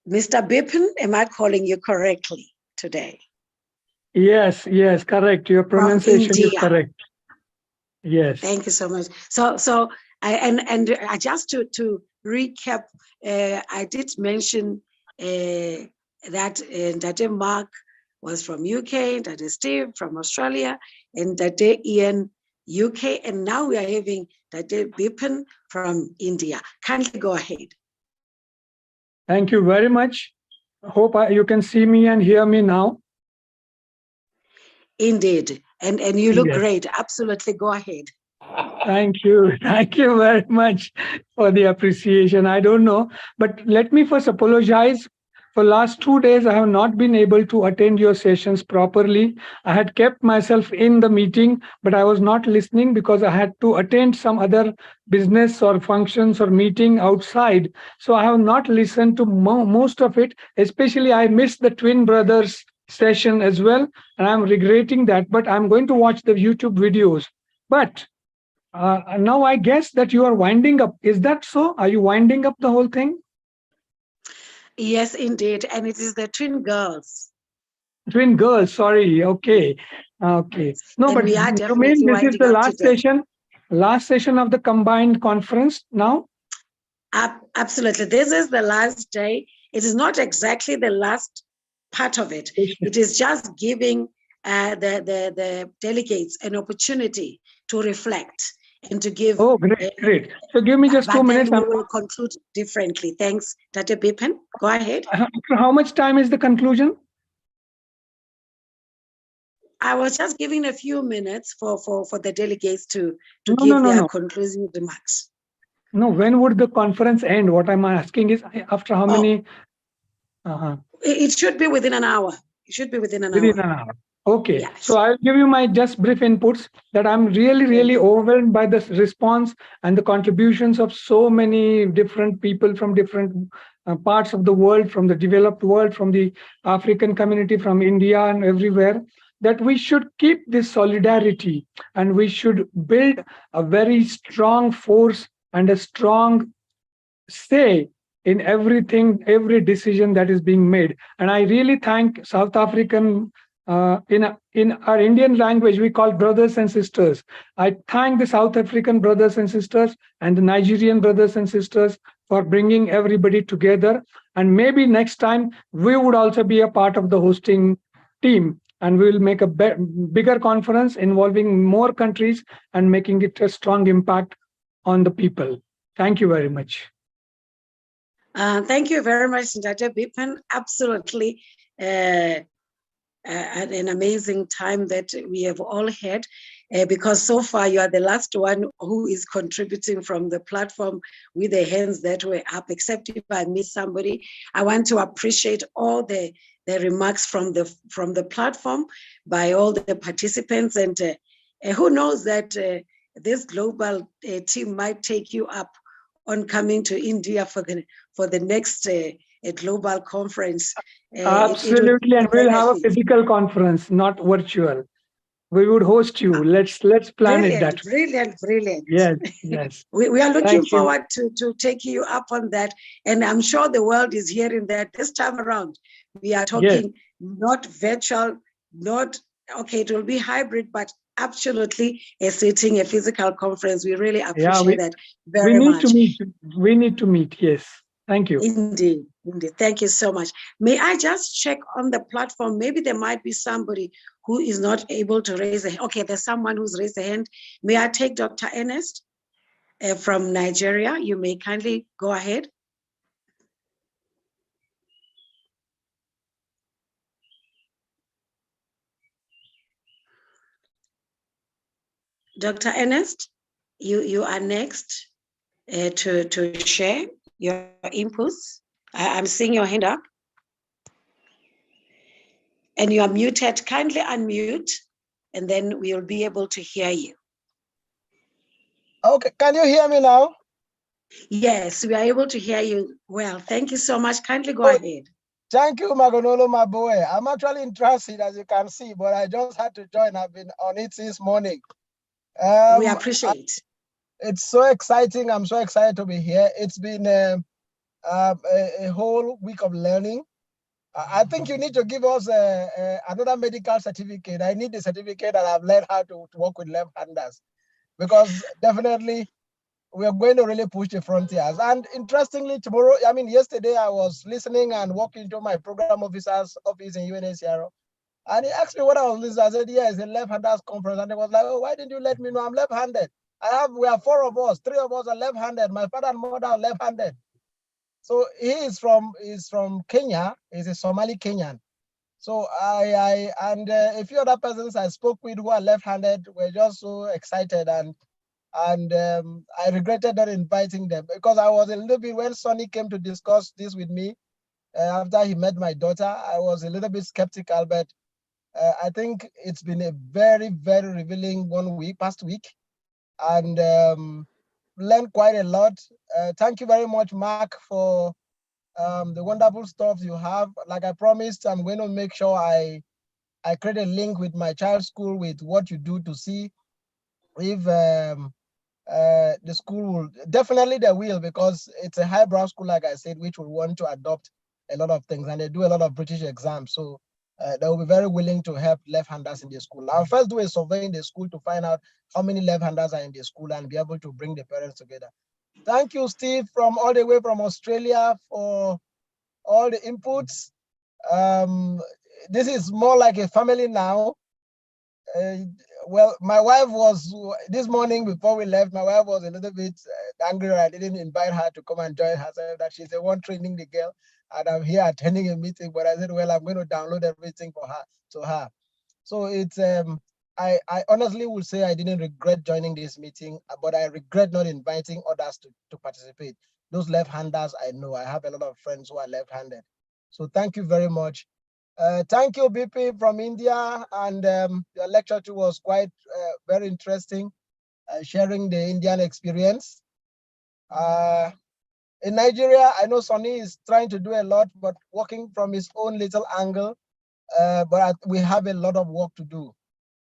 Bipin, am I calling you correctly today? Yes, correct. Your pronunciation is correct. Yes. Thank you so much. So I just to recap, I did mention that Mark was from UK, that Steve from Australia, and that Ian UK, and now we are having that Bipin from India. Kindly go ahead. Thank you very much. Hope you can see me and hear me now. Indeed, and you look great. Absolutely, go ahead. Thank you very much for the appreciation. I don't know, but let me first apologize. For last 2 days, I have not been able to attend your sessions properly. I had kept myself in the meeting, but I was not listening because I had to attend some other business or functions or meeting outside. So I have not listened to most of it. Especially, I missed the twin brothers session as well, and I'm regretting that, but I'm going to watch the YouTube videos. But now I guess that you are winding up. Is that so? Are you winding up the whole thing? Yes, indeed. And it is the twin girls. Twin girls, sorry. Okay. No, and but you mean this is the last session of the combined conference now? Absolutely. This is the last day. It is not exactly the last part of it. It is just giving the delegates an opportunity to reflect and to give. Oh, great. So give me just 2 minutes. We will conclude differently. Thanks, Dr. Bipin. Go ahead. How much time is the conclusion? I was just giving a few minutes for the delegates to give their concluding remarks. No, when would the conference end? What I'm asking is after how many? It should be within an hour. It should be within an hour. Okay, yes. So I'll give you my just brief inputs that I'm really overwhelmed by the response and the contributions of so many different people from different parts of the world, from the developed world, from the African community, from India and everywhere, that we should keep this solidarity and we should build a very strong force and a strong say in everything, every decision that is being made. And I really thank South African, in our Indian language, we call brothers and sisters. I thank the South African brothers and sisters and the Nigerian brothers and sisters for bringing everybody together. And maybe next time we would also be a part of the hosting team, and we will make a bigger conference involving more countries and making it a strong impact on the people. Thank you very much. Thank you very much, Dr. Bipan. Absolutely an amazing time that we have all had, because so far you are the last one who is contributing from the platform with the hands that were up, except if I miss somebody. I want to appreciate all the remarks from the platform by all the participants, and who knows that this global team might take you up on coming to India for the next global conference. Absolutely, and we'll have a physical conference, not virtual. We would host you. Let's plan it that way. Brilliant. Yes. We are looking forward to taking you up on that, and I'm sure the world is hearing that this time around. We are talking not virtual, not okay. It will be hybrid, but absolutely a physical conference. We really appreciate that very much. We need to meet. Yes. Thank you. Indeed. Thank you so much. May I just check on the platform? Maybe there might be somebody who is not able to raise a hand. Okay, there's someone who's raised a hand. May I take Dr. Ernest from Nigeria? You may kindly go ahead. Dr. Ernest, you are next to share your inputs. I'm seeing your hand up. And you are muted. Kindly unmute, and then we'll be able to hear you. Okay, can you hear me now? Yes, we are able to hear you well. Thank you so much. Kindly go ahead. Thank you, Magonolo, my boy. I'm actually in transit, as you can see, but I just had to join. I've been on it since morning. We appreciate. It's so exciting. I'm so excited to be here. It's been a whole week of learning. I think you need to give us another medical certificate. I need the certificate that I've learned how to work with left-handers, because definitely we are going to really push the frontiers. And interestingly, yesterday I was listening and walking to my program officer's office in UNHCR, and he asked me what I was listening. I said, yeah, it's a left-handers conference. And he was like, oh, why didn't you let me know? I'm left-handed. We are 4 of us. 3 of us are left-handed. My father and mother are left-handed. So he is from Kenya. He's a Somali Kenyan. So and a few other persons I spoke with who are left-handed were just so excited, and I regretted not inviting them, because I was a little bit, when Sonny came to discuss this with me after he met my daughter, I was a little bit skeptical, but I think it's been a very, very revealing past week, and learned quite a lot. Thank you very much, Mark, for the wonderful stuff you have. Like I promised, I'm going to make sure I create a link with my child's school with what you do, to see if the school will. Definitely they will, because it's a highbrow school, like I said, which will want to adopt a lot of things, and they do a lot of British exams. So they will be very willing to help left-handers in the school. I'll first do a survey in the school to find out how many left-handers are in the school and be able to bring the parents together. Thank you, Steve, from all the way from Australia, for all the inputs. This is more like a family now. Well, my wife was, this morning before we left, my wife was a little bit angry I didn't invite her to come and join herself, that she's the one training the girl, and I'm here attending a meeting. But I said, well, I'm going to download everything to her. So it's, I honestly would say I didn't regret joining this meeting, but I regret not inviting others to participate. Those left-handers, I know, I have a lot of friends who are left-handed. So thank you very much. Thank you, BP from India, and your lecture too was quite very interesting, sharing the Indian experience. In Nigeria, I know Sonny is trying to do a lot, but working from his own little angle, but we have a lot of work to do.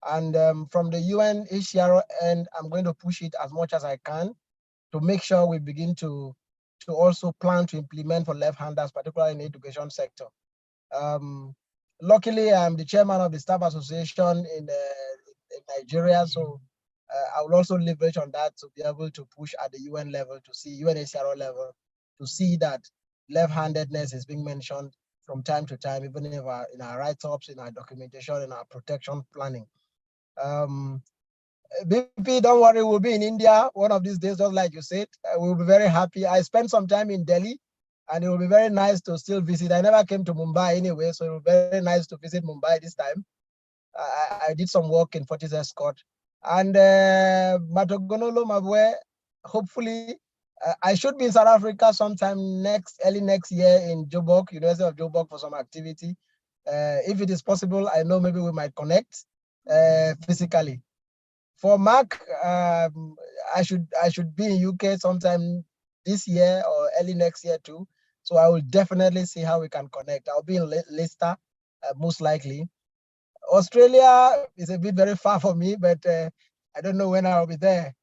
And from the UNHCR end, I'm going to push it as much as I can. to make sure we begin to also plan to implement for left-handers, particularly in the education sector. Luckily, I'm the chairman of the Staff Association in Nigeria, so I will also leverage on that to be able to push at the UN level, to see UNHCR level, to see that left-handedness is being mentioned from time to time, even in our write-ups, in our documentation, in our protection planning. BP, don't worry, we'll be in India one of these days, just like you said. We'll be very happy. I spent some time in Delhi, and it will be very nice to still visit. I never came to Mumbai anyway, so it will be very nice to visit Mumbai this time. I did some work in Fortis Escort. And Matogonolo Mabwe, hopefully, I should be in South Africa sometime early next year in Joburg, University of Joburg, for some activity. If it is possible, I know maybe we might connect physically. For Mark, I should be in UK sometime this year or early next year too. So I will definitely see how we can connect. I'll be in Leicester, most likely. Australia is a bit very far for me, but I don't know when I'll be there.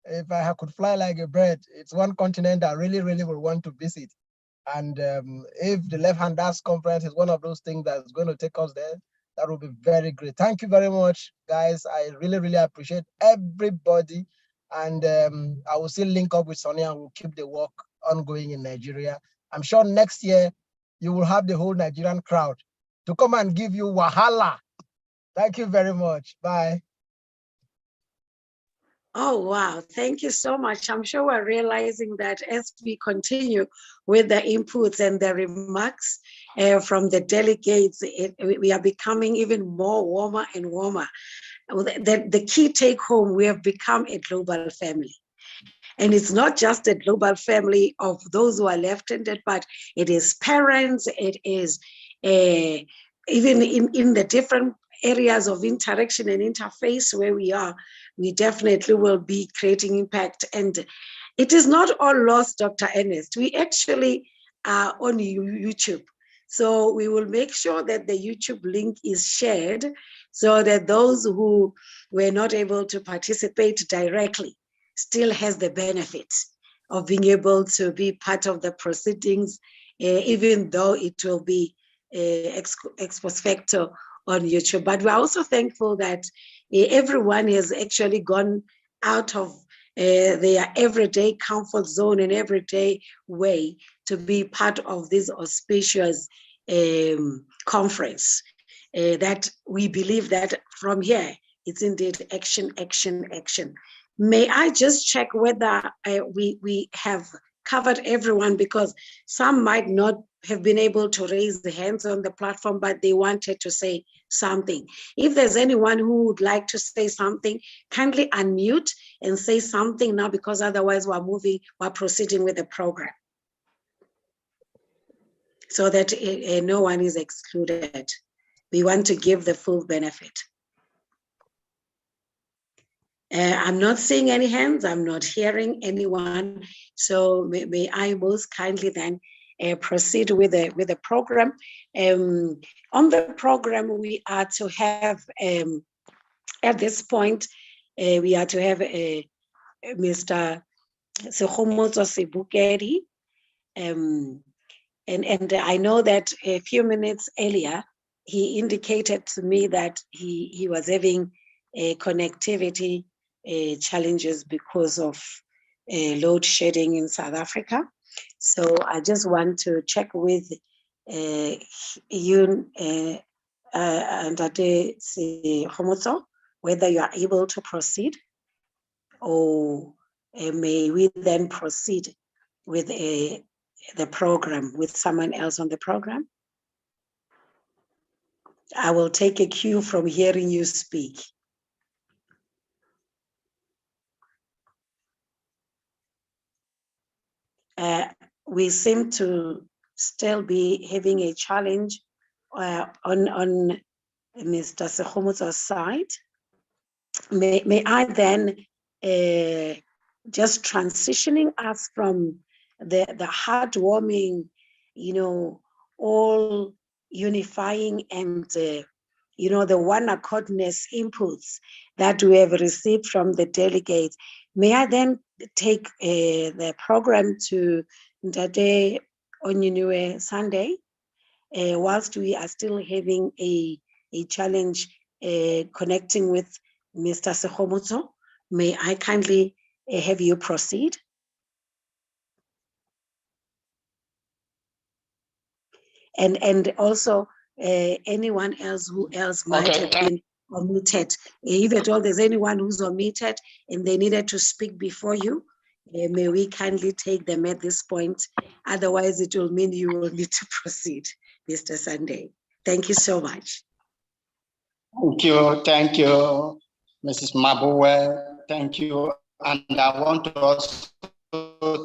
If I could fly like a bird, it's one continent I really, really would want to visit. And if the Left-Handers Conference is one of those things that's going to take us there, that would be very great. Thank you very much, guys. I really, really appreciate everybody. And I will still link up with Sonia and we'll keep the work ongoing in Nigeria. I'm sure next year you will have the whole Nigerian crowd to come and give you wahala. Thank you very much. Bye. Oh, wow. Thank you so much. I'm sure we're realizing that as we continue with the inputs and the remarks from the delegates, we are becoming even more warmer and warmer. The key take home, we have become a global family. And it's not just a global family of those who are left-handed, but it is parents, it is even in the different areas of interaction and interface where we are, we definitely will be creating impact. And it is not all lost, Dr. Ernest. We actually are on YouTube. So we will make sure that the YouTube link is shared so that those who were not able to participate directly still has the benefit of being able to be part of the proceedings, even though it will be ex post facto on YouTube. But we're also thankful that everyone has actually gone out of their everyday comfort zone and everyday way to be part of this auspicious conference. That we believe that from here, it's indeed action, action, action. May I just check whether we have covered everyone, because some might not have been able to raise their hands on the platform, but they wanted to say something. If there's anyone who would like to say something, kindly unmute and say something now, because otherwise we're proceeding with the program so that no one is excluded. We want to give the full benefit. I'm not seeing any hands. I'm not hearing anyone. So may I most kindly then proceed with the program. On the program, we are to have, at this point, we are to have Mr. Sekgomotswa Sebukedi. And I know that a few minutes earlier, he indicated to me that he was having connectivity challenges because of load shedding in South Africa. So I just want to check with you, Ndate Sekgomotswa, whether you are able to proceed, or may we then proceed with the program with someone else on the program? I will take a cue from hearing you speak. We seem to still be having a challenge on Mr. Sekgomotswa's side. May I then just transitioning us from the heartwarming, all unifying and the one accordness inputs that we have received from the delegates. May I then take the program to Ndade Onyinue Sunday, whilst we are still having a challenge connecting with Mr. Sekhomoto. May I kindly have you proceed? And also anyone else who might have been omitted. If at all there's anyone who's omitted and they needed to speak before you, may we kindly take them at this point. Otherwise, it will mean you will need to proceed, Mr. Sunday. Thank you so much. Thank you, Mrs. Mabue. Thank you. And I want to also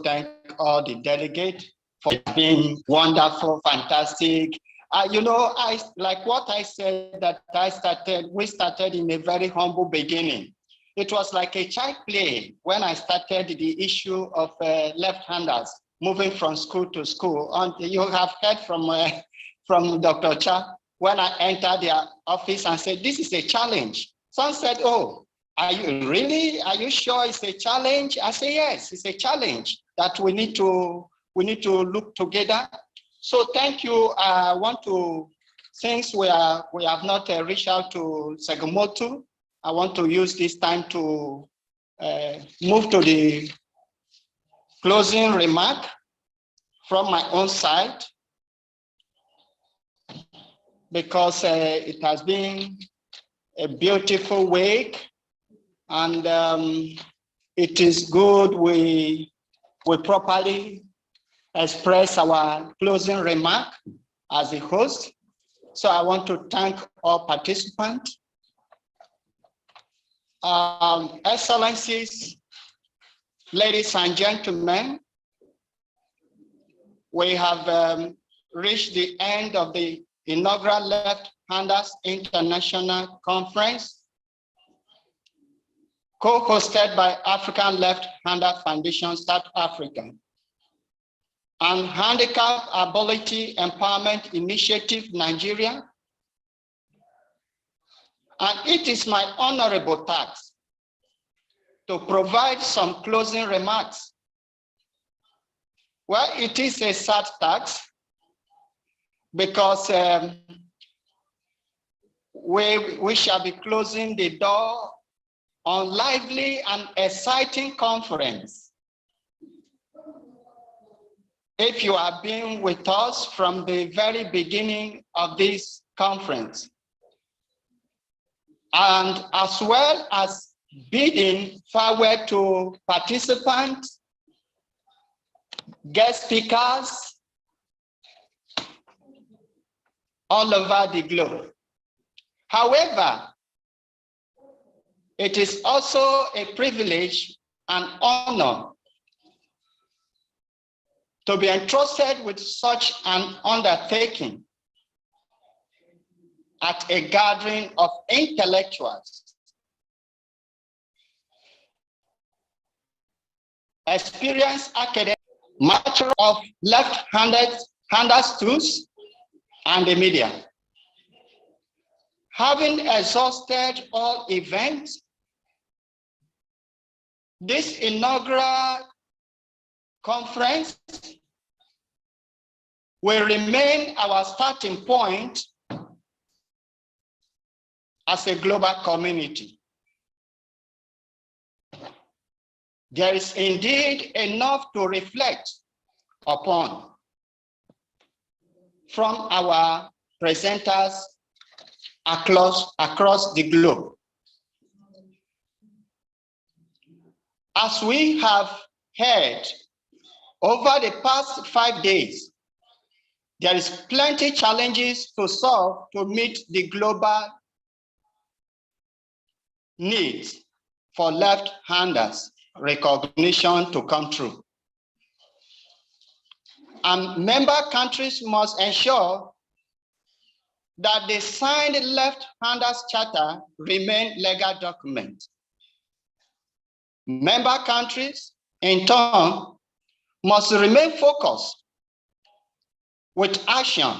thank all the delegates for being wonderful, fantastic. You know, I like what I said, that we started in a very humble beginning. It was like a child play when I started the issue of left-handers moving from school to school. And you have heard from Dr. Cha when I entered their office and said, this is a challenge. Some said, oh, are you sure it's a challenge? I say, yes, it's a challenge that we need to look together. So thank you. I want to, since we have not reached out to Segomotu, I want to use this time to move to the closing remark from my own side, because it has been a beautiful week, and it is good we properly express our closing remark as a host. So I want to thank all participants. Excellencies, ladies and gentlemen, we have reached the end of the inaugural Left-Handers International Conference, co-hosted by African Left-Hander Foundation South Africa and Handicap Ability Empowerment Initiative Nigeria. And it is my honorable task to provide some closing remarks. Well, it is a sad task because we shall be closing the door on lively and exciting conference. If you have been with us from the very beginning of this conference, and as well as bidding farewell to participants, guest speakers all over the globe. However, it is also a privilege and honor to be entrusted with such an undertaking at a gathering of intellectuals, experienced academics, master of left-handers tools, and the media. Having exhausted all events, this inaugural conference will remain our starting point as a global community. There is indeed enough to reflect upon from our presenters across the globe. As we have heard over the past 5 days, there is plenty challenges to solve to meet the global needs for left-handers recognition to come true. And member countries must ensure that the signed left-handers charter remain legal documents. Member countries, in turn, must remain focused with action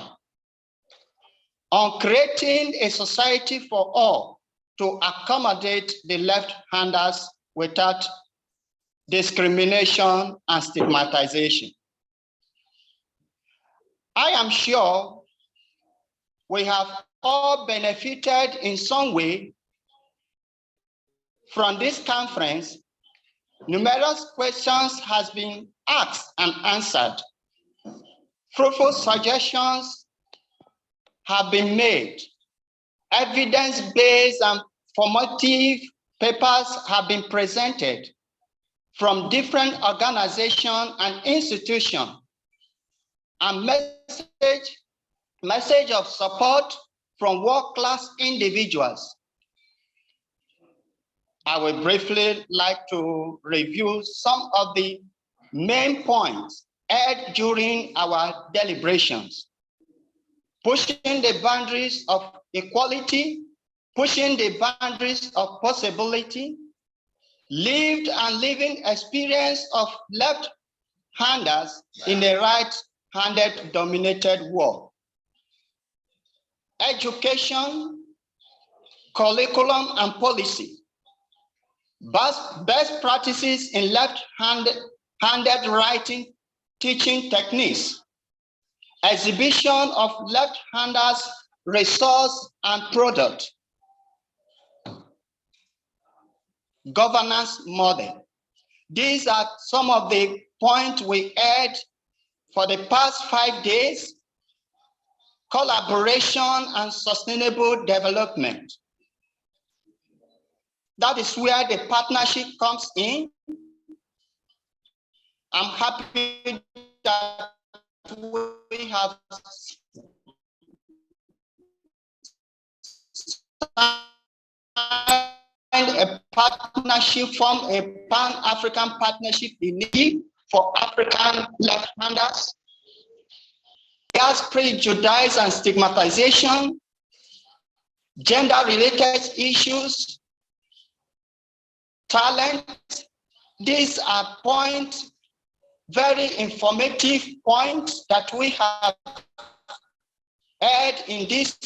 on creating a society for all to accommodate the left-handers without discrimination, and stigmatization. I am sure we have all benefited in some way from this conference. Numerous questions has been asked and answered. Fruitful suggestions have been made. Evidence-based and formative papers have been presented from different organizations and institutions, and message of support from world-class individuals. I will briefly like to review some of the main points aired during our deliberations. Pushing the boundaries of equality, pushing the boundaries of possibility, lived and living experience of left-handers in a right-handed dominated world. Education, curriculum and policy. Best practices in left-handed writing teaching techniques. Exhibition of left-handers resource and product. Governance model. These are some of the points we had for the past 5 days. Collaboration and sustainable development. That is where the partnership comes in. I'm happy that we have a partnership, form a Pan-African partnership in need for African left-handers. There's prejudice and stigmatization, gender-related issues, talent. These are points, very informative points that we have had in this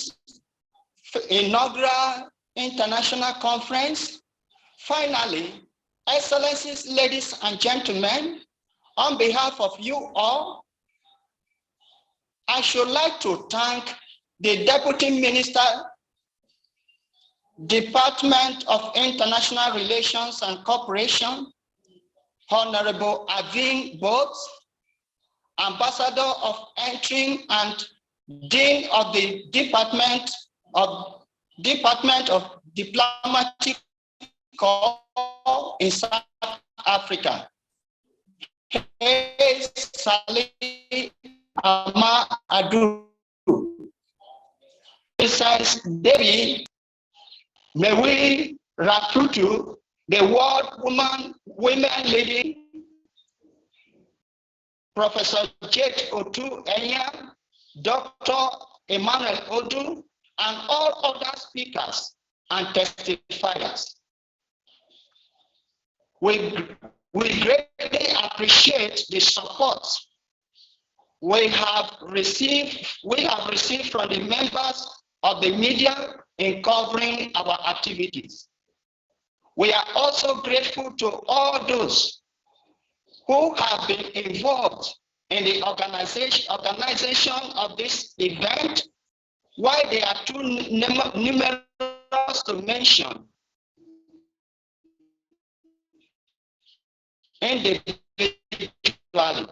inaugural international conference. Finally, Excellencies, ladies and gentlemen, on behalf of you all, I should like to thank the Deputy Minister, Department of International Relations and Cooperation, Honorable Avin Boats, Ambassador of Entering and Dean of the Department of Diplomatic Corps in South Africa. Hey, Salih Ama Adu. Besides Debbie, may we Rakutu, the World Women Leading, Professor Jade Otu Enya, Dr. Emmanuel Odu, and all other speakers and testifiers. We greatly appreciate the support we have received from the members of the media in covering our activities. We are also grateful to all those who have been involved in the organization of this event. While they are too numerous to mention individually.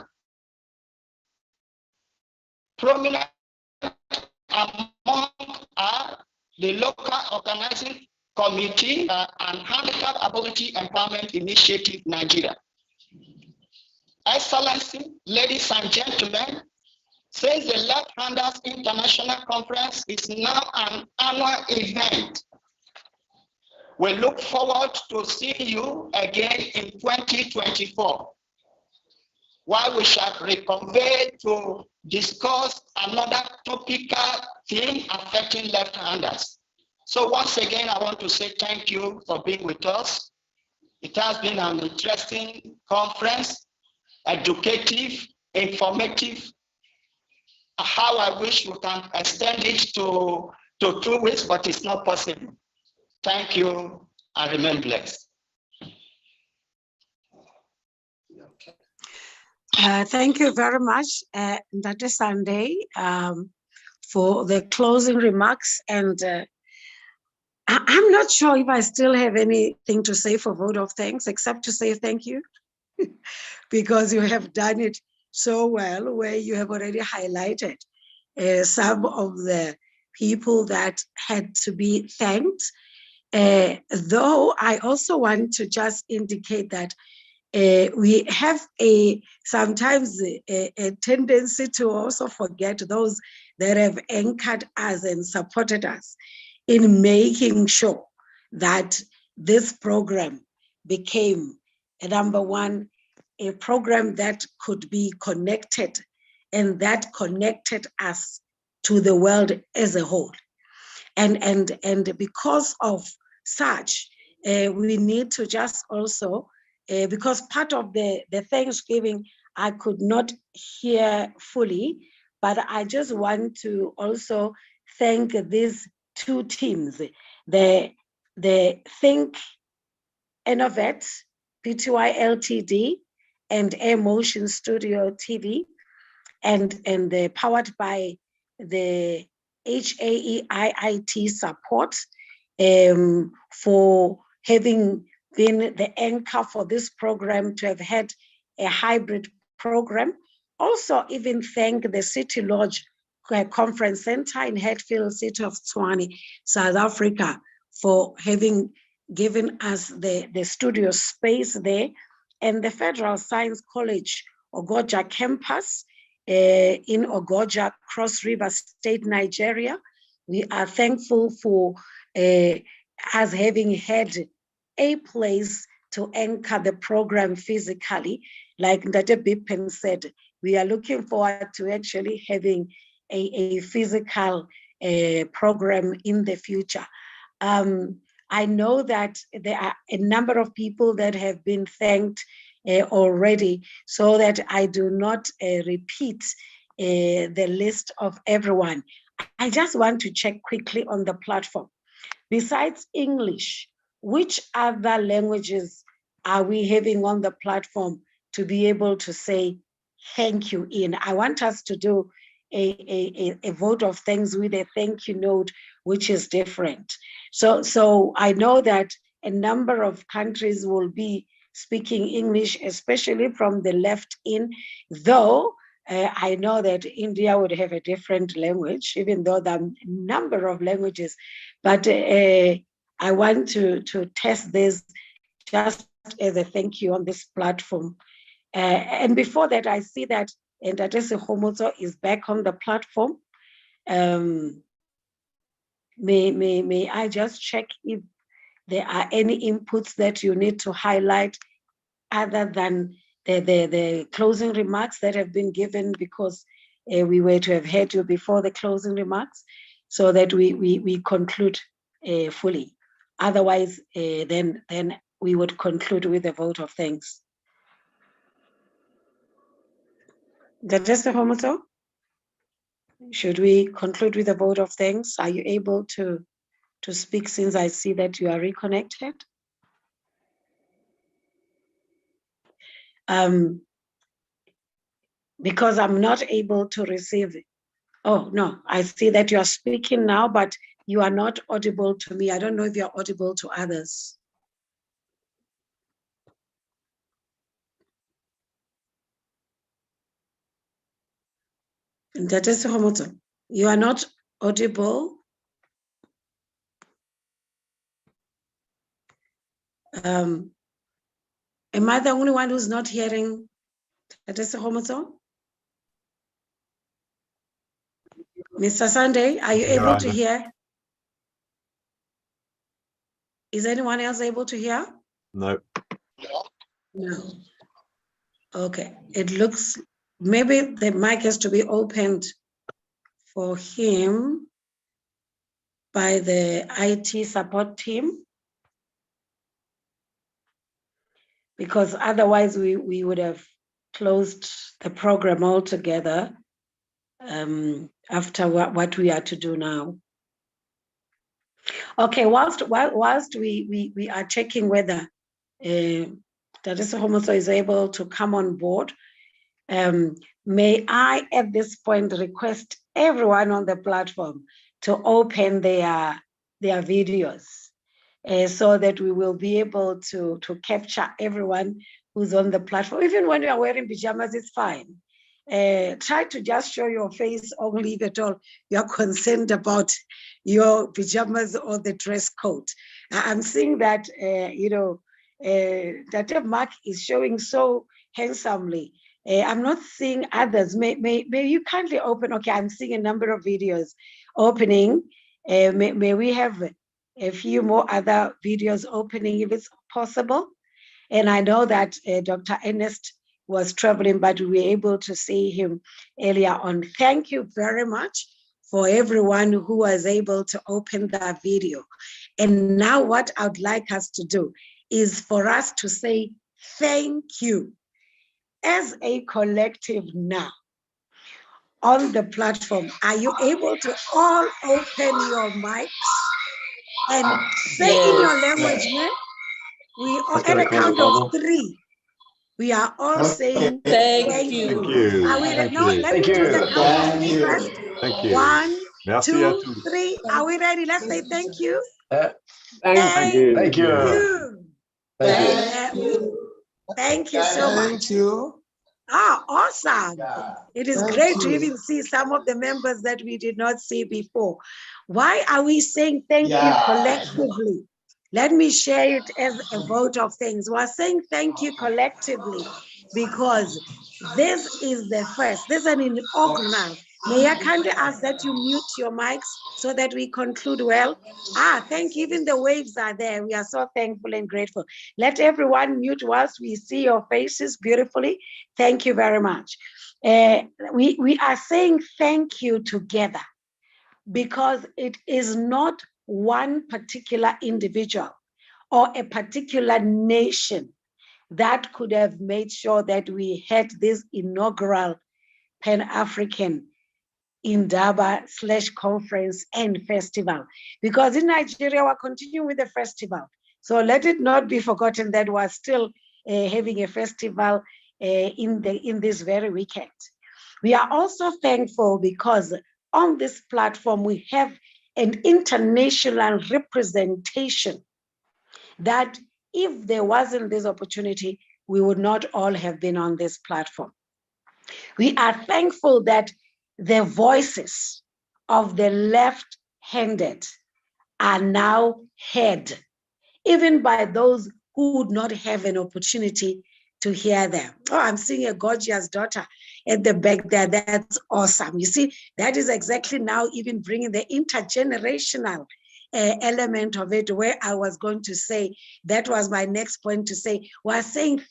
Prominent among are the local organizing committee and Handicap Ability Empowerment Initiative Nigeria. Excellency, ladies and gentlemen, since the Left-Handers International Conference is now an annual event, we look forward to seeing you again in 2024, while we shall reconvene to discuss another topical theme affecting left-handers. So once again, I want to say thank you for being with us. It has been an interesting conference, educative, informative. How I wish we can extend it to 2 weeks, but it's not possible. Thank you and remain blessed. Thank you very much, Dr. Sunday, for the closing remarks. And I'm not sure if I still have anything to say for vote of thanks, except to say thank you, because you have done it so well, where you have already highlighted some of the people that had to be thanked. Though I also want to just indicate that we have sometimes a tendency to also forget those that have anchored us and supported us in making sure that this program became, number one, a program that could be connected and that connected us to the world as a whole. And because of such, we need to just also, because part of the Thanksgiving, I could not hear fully, but I just want to also thank these two teams, the Think Innovate, PTY Ltd, and Air Motion Studio TV, and powered by the HAEIIT support for having been the anchor for this program, to have had a hybrid program. Also, even thank the City Lodge Conference Center in Hatfield, City of Tshwane, South Africa, for having given us the studio space there, and the Federal Science College Ogoja campus in Ogoja, Cross River State, Nigeria. We are thankful for us having had a place to anchor the program physically. Like Ndate Bipen said, we are looking forward to actually having a physical program in the future. I know that there are a number of people that have been thanked already, so that I do not repeat the list of everyone. I just want to check quickly on the platform. Besides English, which other languages are we having on the platform to be able to say thank you in? I want us to do a vote of thanks with a thank you note, which is different. So I know that a number of countries will be speaking English, especially from the left in, though I know that India would have a different language, even though there are a number of languages. But I want to test this just as a thank you on this platform. And before that, I see that Ntatesi Homozo is back on the platform. May I just check if there are any inputs that you need to highlight other than the closing remarks that have been given, because we were to have heard you before the closing remarks, so that we conclude fully. Otherwise, then we would conclude with a vote of thanks. Ntatesi Homozo, should we conclude with a vote of thanks? Are you able to speak, since I see that you are reconnected? Because I'm not able to receive it. Oh, no, I see that you are speaking now, but you are not audible to me. I don't know if you're audible to others. Ntatesi Homozo, you are not audible. Am I the only one who's not hearing Ntatesi Homozo? Mr. Sunday, are you able to hear? Is anyone else able to hear? No. No. Okay, it looks, maybe the mic has to be opened for him by the IT support team, because otherwise we would have closed the program altogether after what we are to do now. Okay, whilst we are checking whether Dadisa Homoso is able to come on board, may I at this point request everyone on the platform to open their videos so that we will be able to capture everyone who's on the platform. Even when you are wearing pajamas, it's fine. Try to just show your face only if at all you're concerned about your pajamas or the dress code. I'm seeing that, that Mark is showing so handsomely. I'm not seeing others. May you kindly open? Okay, I'm seeing a number of videos opening. May we have a few more other videos opening if it's possible? And I know that Dr. Ernest was traveling, but we were able to see him earlier on. Thank you very much for everyone who was able to open that video. And now what I would like us to do is for us to say thank you as a collective now on the platform. Are you able to all open your mics and say in your language, man? We are at a count of 3. We are all saying thank you. Thank you. Are we Thank no, you. let me do the count of 3 first. Thank you. 1, Merci 2, 3. Are we ready? Let's say thank you. Thank you. Thank you. Thank you. Thank you so much. Thank you. Awesome. It is great to even see some of the members that we did not see before. Why are we saying thank you collectively? Let me share it as a vote of thanks. We're saying thank you collectively because this is the first. This is an inaugural. May I kindly ask that you mute your mics so that we conclude well? Thank you. Even the waves are there. We are so thankful and grateful. Let everyone mute whilst we see your faces beautifully. Thank you very much. We are saying thank you together because it is not one particular individual or a particular nation that could have made sure that we had this inaugural Pan-African Indaba/conference and festival. Because in Nigeria, we're continuing with the festival. So let it not be forgotten that we're still having a festival in this very weekend. We are also thankful because on this platform, we have an international representation that if there wasn't this opportunity, we would not all have been on this platform. We are thankful that the voices of the left-handed are now heard, even by those who would not have an opportunity to hear them. Oh, I'm seeing a gorgeous daughter at the back there. That's awesome. You see, that is exactly now even bringing the intergenerational element of it, where I was going to say, that was my next point to say, we're saying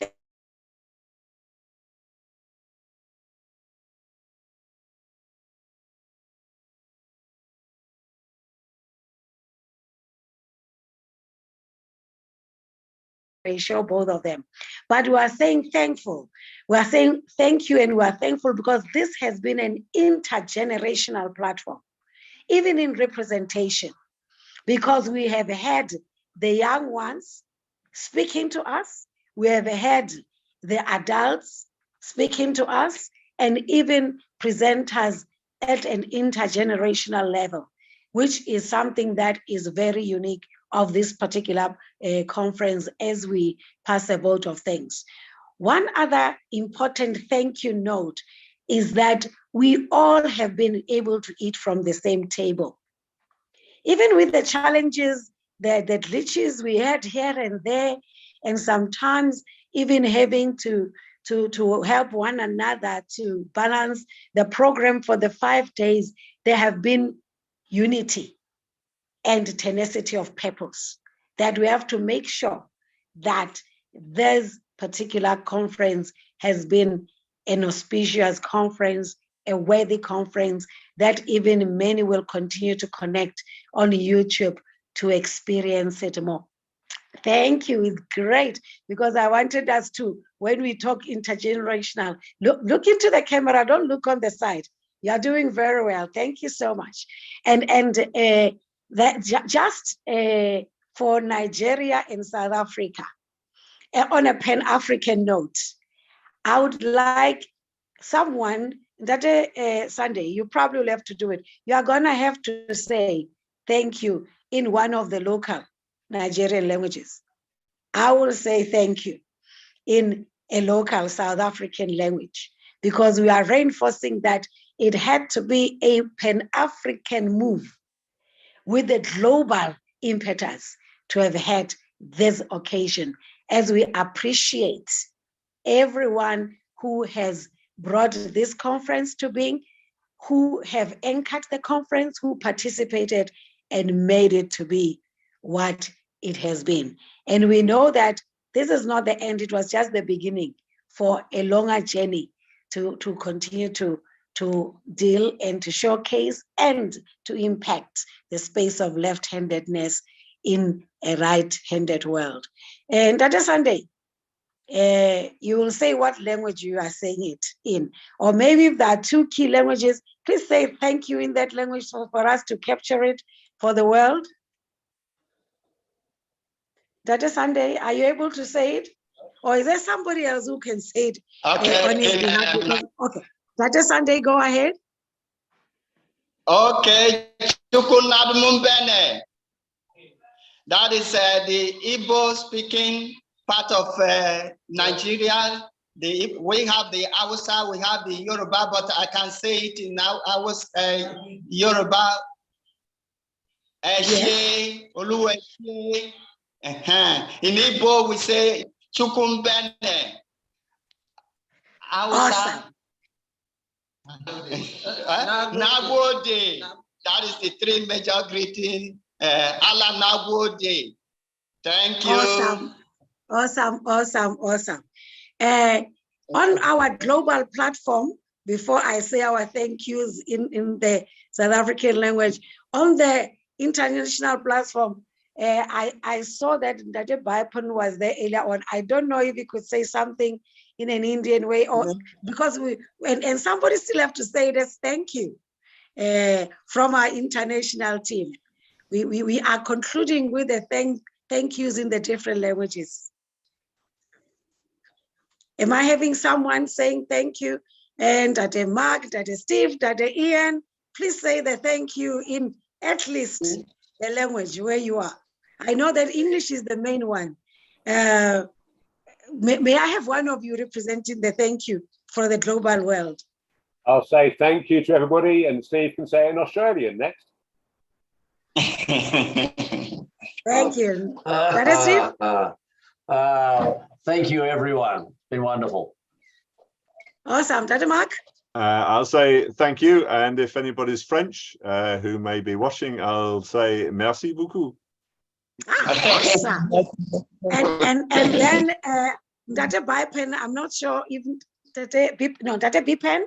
ratio, both of them. But we are saying thankful. We are saying thank you, and we are thankful because this has been an intergenerational platform, even in representation, because we have had the young ones speaking to us, we have had the adults speaking to us, and even presenters at an intergenerational level, which is something that is very unique of this particular conference as we pass a vote of thanks. One other important thank you note is that we all have been able to eat from the same table. Even with the challenges, the glitches we had here and there, and sometimes even having to help one another to balance the program for the 5 days, there have been unity and tenacity of purpose that we have to make sure that this particular conference has been an auspicious conference, a worthy conference, that even many will continue to connect on YouTube to experience it more. Thank you, it's great, because I wanted us to, when we talk intergenerational, look into the camera, don't look on the side. You're doing very well, thank you so much. And that just for Nigeria and South Africa, on a Pan-African note, I would like someone that Sunday, you probably will have to do it. You are gonna have to say thank you in one of the local Nigerian languages. I will say thank you in a local South African language, because we are reinforcing that it had to be a Pan-African move with a global impetus to have had this occasion, as we appreciate everyone who has brought this conference to being, who have anchored the conference, who participated and made it to be what it has been. And we know that this is not the end, it was just the beginning for a longer journey to continue to deal and to showcase and to impact the space of left-handedness in a right-handed world. And Dr. Sunday, you will say what language you are saying it in. Or maybe if there are two key languages, please say thank you in that language for us to capture it for the world. Dr. Sunday, are you able to say it? Or is there somebody else who can say it on his behalf? Okay, Dr. Sunday, go ahead. Okay, Chukwunadumumbene. That is the Igbo speaking part of Nigeria. We have the Hausa, we have the Yoruba, but I can say it in now. I was Yoruba. Eshe, Oluweshe. In Igbo, we say Chukwumbene. Hausa. Nagode. That is the three major greeting. Allah Nagode. Thank you. Awesome. Awesome, awesome, awesome. On our global platform, before I say our thank yous in the South African language, on the international platform, I saw that Dr. Baipan was there earlier on. I don't know if he could say something in an Indian way, or because and somebody still have to say this thank you from our international team. We are concluding with the thank yous in the different languages. Am I having someone saying thank you? And Dr. Mark, Dr. Steve, Dr. Ian, please say the thank you in at least the language where you are. I know that English is the main one. May I have one of you representing the thank you for the global world? I'll say thank you to everybody, and Steve can say it in Australian next. Thank you. Thank you, everyone. It's been wonderful. Awesome. Dr. Mark? I'll say thank you. And if anybody's French who may be watching, I'll say merci beaucoup. Awesome. And then Dr. Bipen, I'm not sure if Dr. Bipen,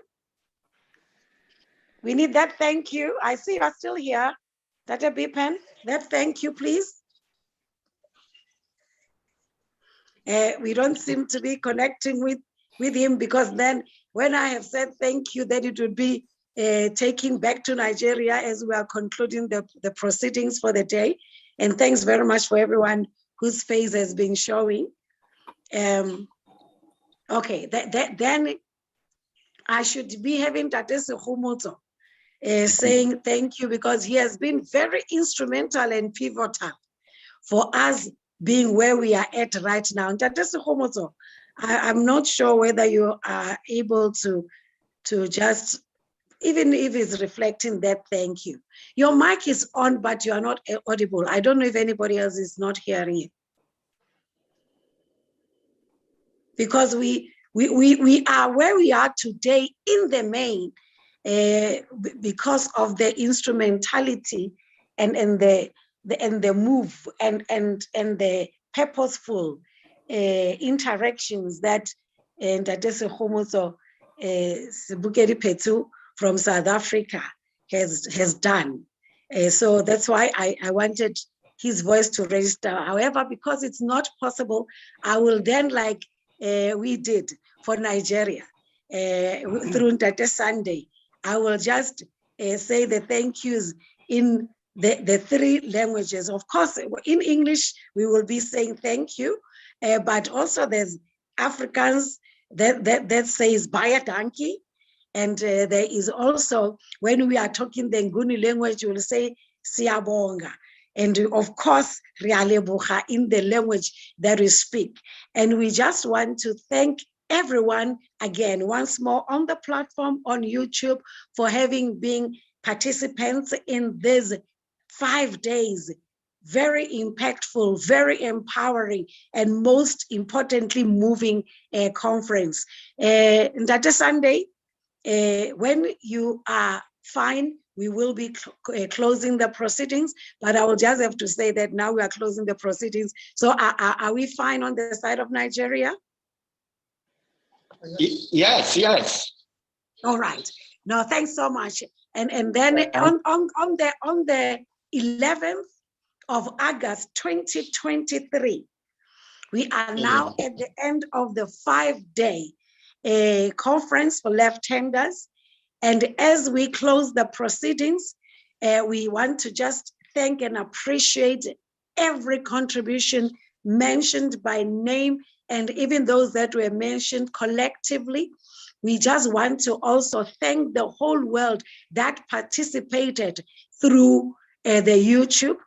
we need that thank you. I see you're still here. Dr. Bipen, that thank you, please. We don't seem to be connecting with him, because then when I have said thank you, that it would be taking back to Nigeria as we are concluding the proceedings for the day. And thanks very much for everyone whose face has been showing. Okay, then I should be having Tatese Humoto saying thank you, because he has been very instrumental and pivotal for us being where we are at right now. Tatese Humoto, I'm not sure whether you are able to just, even if it's reflecting that thank you. Your mic is on, but you are not audible. I don't know if anybody else is not hearing it. Because we are where we are today in the main because of the instrumentality and the move and the purposeful interactions that Ntatese Kgomoso Sebukeli Phethu from South Africa has done. So that's why I wanted his voice to register. However, because it's not possible, I will then, like we did for Nigeria through Ntate Sunday, I will just say the thank yous in the three languages. Of course, in English, we will be saying thank you. but also there's Afrikaans that says Baya Danki. And there is also, when we are talking the Nguni language, we will say Siyabonga. And of course, Rialebucha in the language that we speak. And we just want to thank everyone again, once more on the platform on YouTube for having been participants in these 5 days. Very impactful, very empowering, and most importantly, moving conference. That Sunday, when you are fine, we will be closing the proceedings, but I will just have to say that now we are closing the proceedings. So are we fine on the side of Nigeria? Yes, yes. All right. No, thanks so much. And then on the 11th of August 2023, we are now at the end of the 5-day conference for left-handers. And as we close the proceedings, we want to just thank and appreciate every contribution mentioned by name, and even those that were mentioned collectively. We just want to also thank the whole world that participated through the YouTube.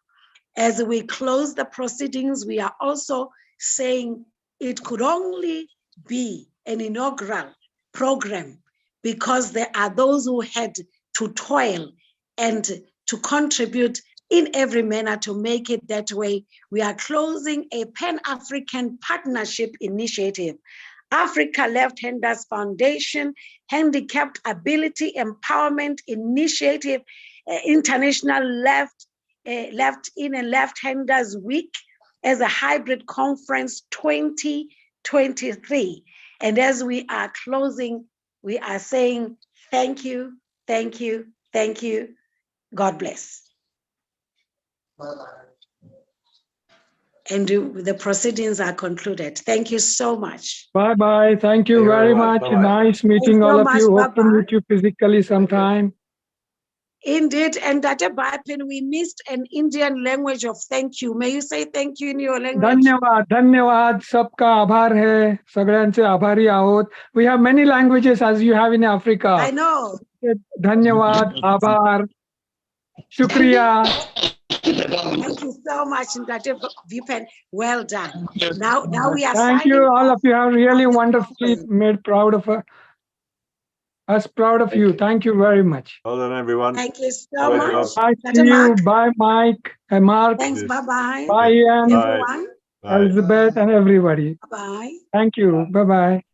As we close the proceedings, we are also saying it could only be an inaugural program because there are those who had to toil and to contribute in every manner to make it that way. We are closing a Pan-African Partnership Initiative, Africa Left-Handers Foundation, Handicapped Ability Empowerment Initiative, International Left In and Left-Handers Week as a hybrid conference 2023. And as we are closing, we are saying thank you, thank you, thank you. God bless. And the proceedings are concluded. Thank you so much. Bye-bye. Thank you very much. Bye-bye. Nice meeting all of you. Hope to meet you physically sometime. Indeed, and Dr. Bipin, we missed an Indian language of thank you. May you say thank you in your language? धन्यवाद धन्यवाद सबका आभार है सगळ्यांचे आभारी आहोत. We have many languages as you have in Africa. I know. धन्यवाद आभार शुक्रिया. Thank you so much, Dr. Bipin. Well done. Now we are Thank you. All of you have really wonderfully made proud of us proud of you. Thank you very much. Well done, everyone. Thank you so much. Bye to Dr. you. Mark. Bye, Mike and Mark. Thanks. Bye-bye. Bye, Ian. Everyone. Bye. Elizabeth and everybody. Bye. Thank you. Bye-bye.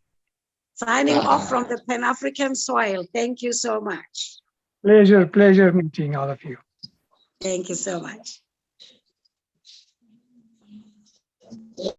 Signing off from the Pan-African soil. Thank you so much. Pleasure meeting all of you. Thank you so much.